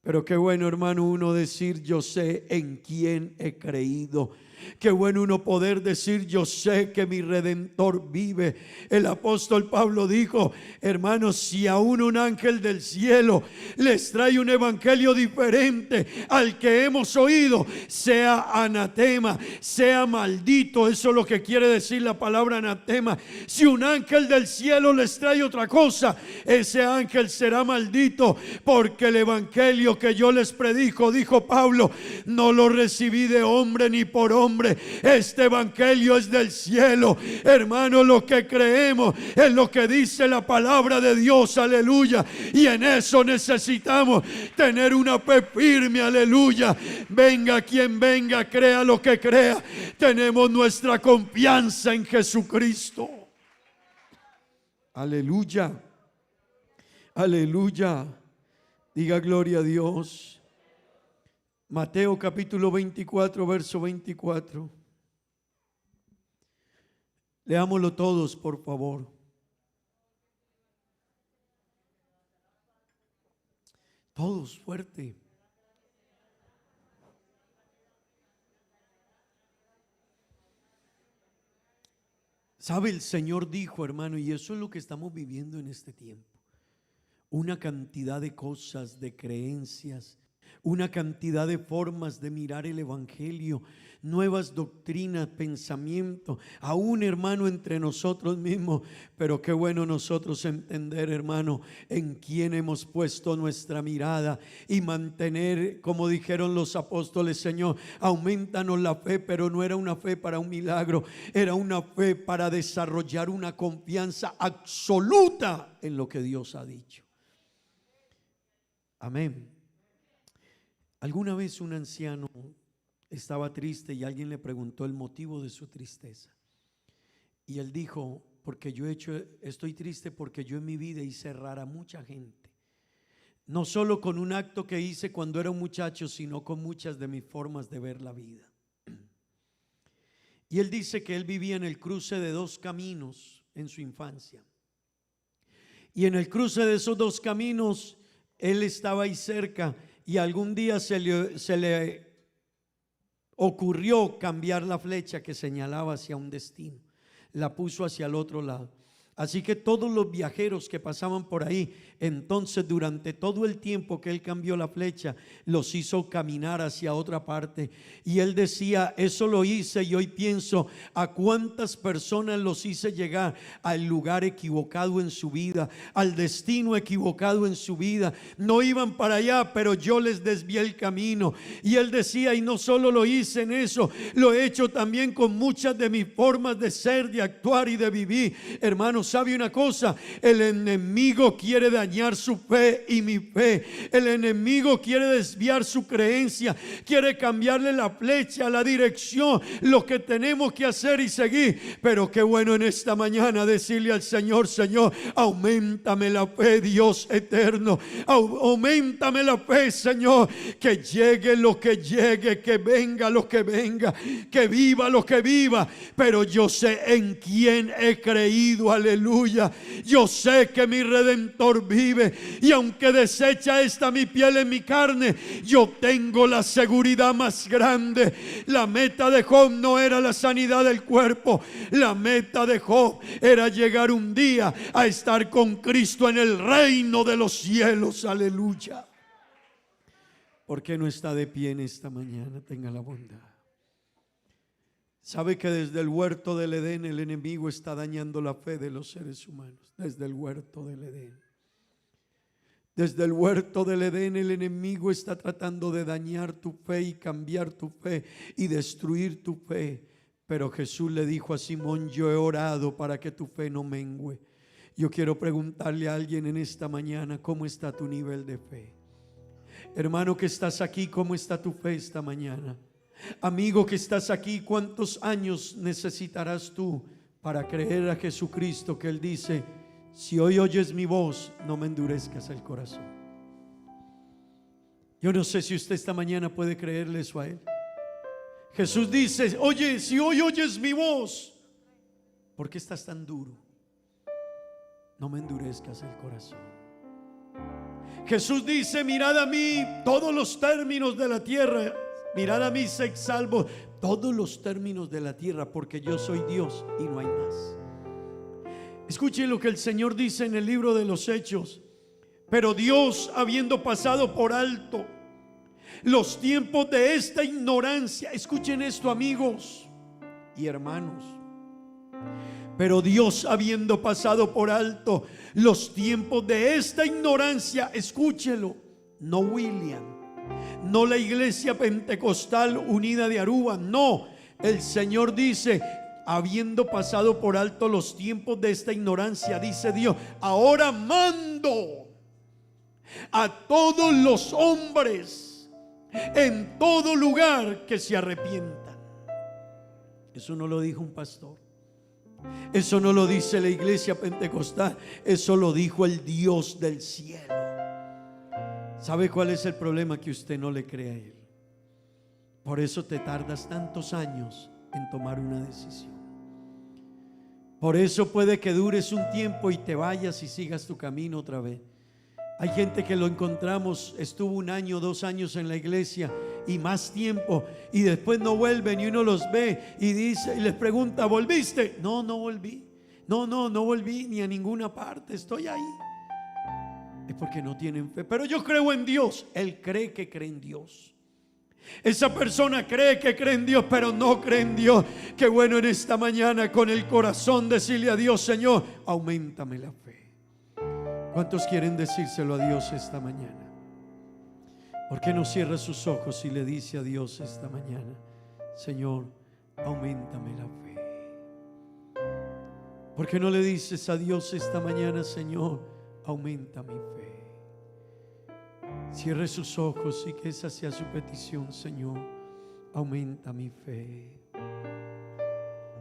Pero qué bueno, hermano, uno decir: yo sé en quién he creído. Qué bueno uno poder decir: yo sé que mi Redentor vive. El apóstol Pablo dijo: hermanos, si aún un ángel del cielo les trae un evangelio diferente al que hemos oído, sea anatema, sea maldito. Eso es lo que quiere decir la palabra anatema. Si un ángel del cielo les trae otra cosa, ese ángel será maldito, porque el evangelio que yo les predico, dijo Pablo, no lo recibí de hombre ni por hombre. Este evangelio es del cielo. Hermano, lo que creemos es lo que dice la palabra de Dios, aleluya, y en eso necesitamos tener una fe firme, aleluya. Venga quien venga, crea lo que crea, tenemos nuestra confianza en Jesucristo. Aleluya, aleluya. Diga gloria a Dios. Mateo capítulo 24, verso 24. Leámoslo todos, por favor. Todos, fuerte. ¿Sabe? El Señor dijo, hermano, y eso es lo que estamos viviendo en este tiempo. Una cantidad de cosas, de creencias, una cantidad de formas de mirar el evangelio, nuevas doctrinas, pensamientos, aún, hermano, entre nosotros mismos. Pero qué bueno nosotros entender, hermano, en quién hemos puesto nuestra mirada y mantener, como dijeron los apóstoles: Señor, aumentanos la fe. Pero no era una fe para un milagro, era una fe para desarrollar una confianza absoluta en lo que Dios ha dicho. Amén. Alguna vez un anciano estaba triste y alguien le preguntó el motivo de su tristeza. Y él dijo: porque estoy triste porque yo en mi vida hice errar a mucha gente. No solo con un acto que hice cuando era un muchacho, sino con muchas de mis formas de ver la vida. Y él dice que él vivía en el cruce de dos caminos en su infancia. Y en el cruce de esos dos caminos, él estaba ahí cerca. Y algún día se le ocurrió cambiar la flecha que señalaba hacia un destino. La puso hacia el otro lado. Así que todos los viajeros que pasaban por ahí, entonces durante todo el tiempo que él cambió la flecha, los hizo caminar hacia otra parte. Y él decía: eso lo hice, y hoy pienso a cuántas personas los hice llegar al lugar equivocado en su vida, al destino equivocado en su vida. No iban para allá, pero yo les desvié el camino. Y él decía: y no solo lo hice en eso, lo he hecho también con muchas de mis formas de ser, de actuar y de vivir. Hermanos, ¿sabe una cosa? El enemigo quiere dañar su fe y mi fe. El enemigo quiere desviar su creencia, quiere cambiarle la flecha, la dirección, lo que tenemos que hacer y seguir. Pero qué bueno en esta mañana decirle al Señor: Señor, auméntame la fe, Dios eterno. Auméntame la fe, Señor. Que llegue lo que llegue, que venga lo que venga, que viva lo que viva. Pero yo sé en quién he creído, aleluya. aleluya. Yo sé que mi Redentor vive, y aunque desecha esta mi piel en mi carne, yo tengo la seguridad más grande. La meta de Job no era la sanidad del cuerpo. La meta de Job era llegar un día a estar con Cristo en el reino de los cielos, aleluya. ¿Por qué no está de pie en esta mañana? Tenga la bondad. Sabe que desde el huerto del Edén el enemigo está dañando la fe de los seres humanos. Desde el huerto del Edén. Desde el huerto del Edén el enemigo está tratando de dañar tu fe y cambiar tu fe y destruir tu fe. Pero Jesús le dijo a Simón: yo he orado para que tu fe no mengüe. Yo quiero preguntarle a alguien en esta mañana: ¿cómo está tu nivel de fe? Hermano que estás aquí, ¿cómo está tu fe esta mañana? Amigo que estás aquí, ¿cuántos años necesitarás tú para creer a Jesucristo? Que Él dice: si hoy oyes mi voz, no me endurezcas el corazón. Yo no sé si usted esta mañana puede creerle eso a Él. Jesús dice: oye, si hoy oyes mi voz, ¿por qué estás tan duro? No me endurezcas el corazón. Jesús dice: mirad a mí todos los términos de la tierra, mirad a mí, sed salvos todos los términos de la tierra, porque yo soy Dios y no hay más. Escuchen lo que el Señor dice en el libro de los Hechos. Pero Dios, habiendo pasado por alto los tiempos de esta ignorancia, escuchen esto, amigos y hermanos. Pero Dios, habiendo pasado por alto los tiempos de esta ignorancia, escúchelo, no William, no la iglesia pentecostal unida de Aruba, no, el Señor dice: habiendo pasado por alto los tiempos de esta ignorancia, dice Dios, ahora mando a todos los hombres en todo lugar que se arrepientan. Eso no lo dijo un pastor. Eso no lo dice la iglesia pentecostal. Eso lo dijo el Dios del cielo. ¿Sabe cuál es el problema? Que usted no le cree a Él. Por eso te tardas tantos años en tomar una decisión. Por eso puede que dures un tiempo y te vayas y sigas tu camino otra vez. Hay gente que lo encontramos, estuvo 1 año, 2 años en la iglesia y más tiempo, y después no vuelven, y uno los ve y dice, y les pregunta: ¿volviste? No, no volví. No volví ni a ninguna parte, estoy ahí. Es porque no tienen fe. Pero yo creo en Dios. Él cree que cree en Dios. Esa persona cree que cree en Dios, pero no cree en Dios. Qué bueno en esta mañana con el corazón decirle a Dios: Señor, auméntame la fe. ¿Cuántos quieren decírselo a Dios esta mañana? ¿Por qué no cierra sus ojos y le dice a Dios esta mañana: Señor, auméntame la fe? ¿Por qué no le dices a Dios esta mañana: Señor, aumenta mi fe? Cierre sus ojos y que esa sea su petición: Señor, aumenta mi fe.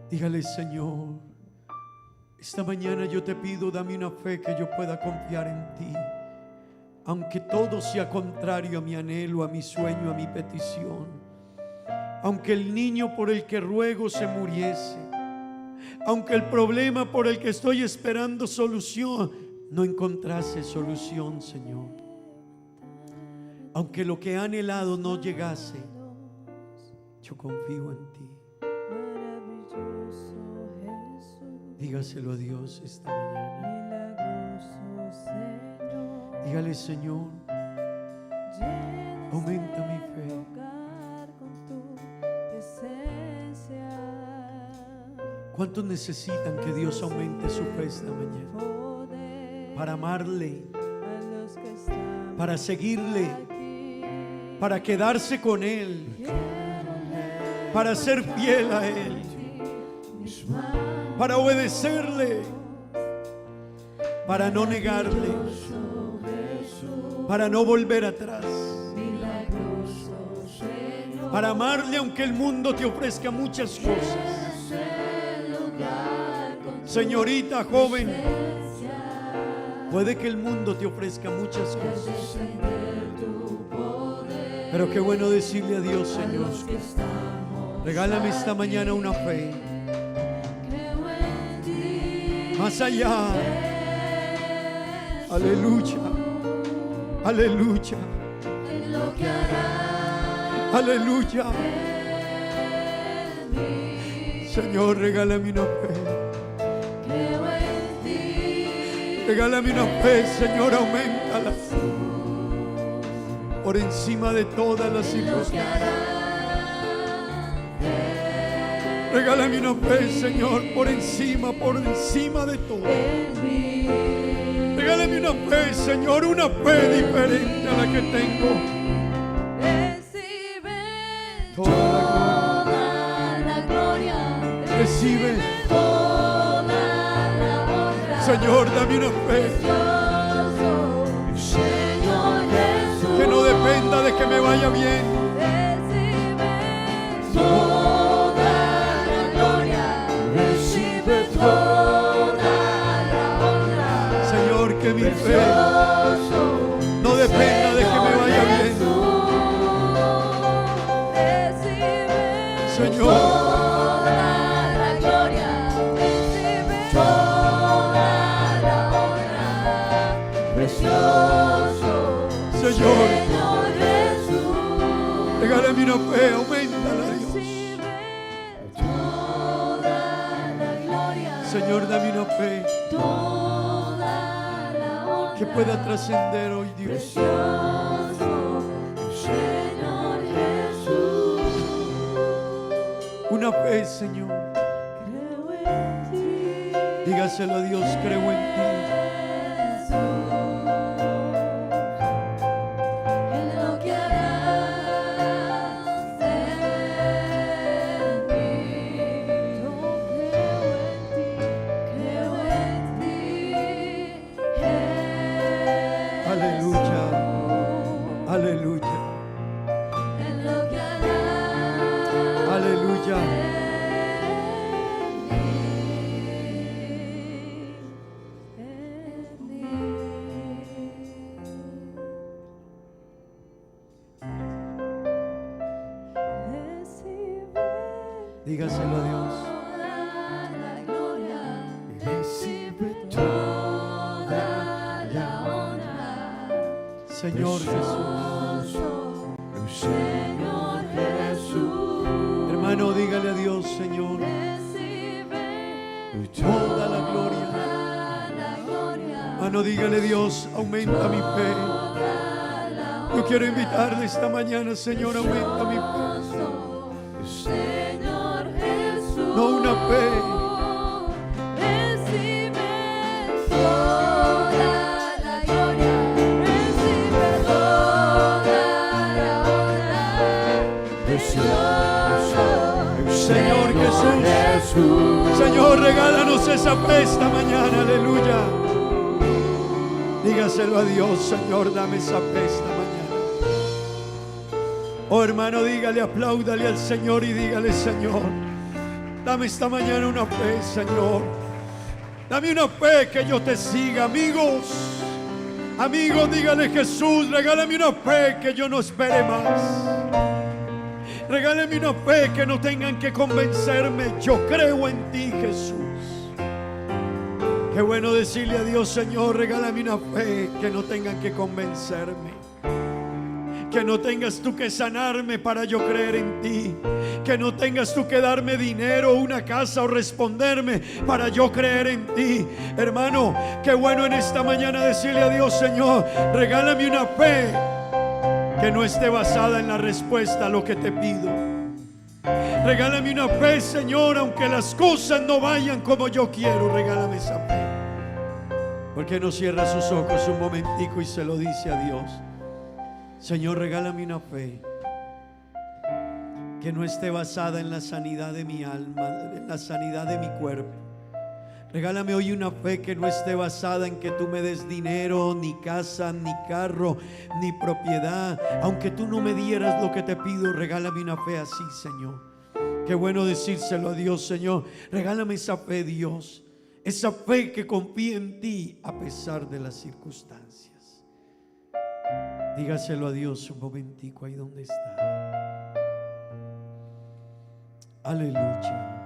Dígale: Señor, esta mañana yo te pido, dame una fe que yo pueda confiar en ti, aunque todo sea contrario a mi anhelo, a mi sueño, a mi petición. Aunque el niño por el que ruego se muriese, aunque el problema por el que estoy esperando solución no encontrase solución, Señor. Aunque lo que he anhelado no llegase, yo confío en ti. Dígaselo a Dios esta mañana. Dígale: Señor, aumenta mi fe. ¿Cuántos necesitan que Dios aumente su fe esta mañana? Para amarle, para seguirle, para quedarse con Él, para ser fiel a Él, para obedecerle, para no negarle, para no volver atrás, para amarle aunque el mundo te ofrezca muchas cosas. Señorita joven, puede que el mundo te ofrezca muchas cosas, pero qué bueno decirle a Dios: Señor, regálame esta mañana una fe. más allá. Aleluya, aleluya, en lo que hará aleluya. en mí. Señor, regálame una fe. Creo en ti. Regálame una fe, Señor, auméntala por encima de todas las circunstancias. Regálame una fe, Señor, por encima de todo. Regálame una fe, Señor, una fe diferente a la que tengo. Recibe Toda la gloria. Recibe. Toda la honra. Señor, dame una fe Precioso Señor Jesús. que no dependa de que me vaya bien. Recibe toda la gloria. Recibe toda la honra. Señor, que mi fe Precioso no dependa de que me vaya bien. Señor, Toda la gloria, recibe toda la honra. Precioso Señor, Señor Jesús. regálame una fe, auméntala, Dios. Recibe toda la gloria. Señor, dame una fe Toda la honra. que pueda trascender hoy, Dios. Precioso Señor Jesús. Una fe, Señor. Creo en ti. Dígaselo a Dios, creo en ti. En lo que harás en mí. Yo creo en ti. Aleluya, aleluya, En lo que harás aleluya. en mí. Recibe Dígaselo a Dios. toda la gloria, recibe toda la honra. Señor Jesús. Señor Jesús, Hermano, dígale a Dios, Señor, recibe toda la gloria. la gloria, Hermano, dígale a Dios, aumenta mi fe. Yo quiero invitarle esta mañana, Señor, aumenta mi fe. Señor Jesús, No una fe, recibe toda la gloria, recibe toda la honra. Precioso Señor Jesús. Señor, regálanos esa fe esta mañana, aleluya. Dígaselo a Dios, Señor, dame esa fe esta mañana. Oh hermano, dígale, apláudale al Señor y dígale, Señor, dame esta mañana una fe, Señor. Dame una fe que yo te siga, amigos. Amigos, dígale, Jesús, regálame una fe que yo no espere más. Regálame una fe que no tengan que convencerme. Yo creo en ti, Jesús. Qué bueno decirle a Dios, Señor, regálame una fe que no tengan que convencerme. Que no tengas tú que sanarme para yo creer en ti. Que no tengas tú que darme dinero, una casa o responderme para yo creer en ti. Hermano, qué bueno en esta mañana decirle a Dios, Señor, regálame una fe que no esté basada en la respuesta a lo que te pido. Regálame una fe, Señor, aunque las cosas no vayan como yo quiero, regálame esa fe. ¿Por qué no cierra sus ojos un momentico y se lo dice a Dios? Señor, regálame una fe que no esté basada en la sanidad de mi alma, en la sanidad de mi cuerpo. Regálame hoy una fe que no esté basada en que tú me des dinero, ni casa, ni carro, ni propiedad. Aunque tú no me dieras lo que te pido, regálame una fe así, Señor. Qué bueno decírselo a Dios, Señor. Regálame esa fe, Dios. Esa fe que confía en ti a pesar de las circunstancias. Dígaselo a Dios un momentico ahí donde está. Aleluya.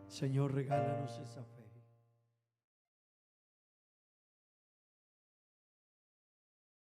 Señor, regálanos esa fe.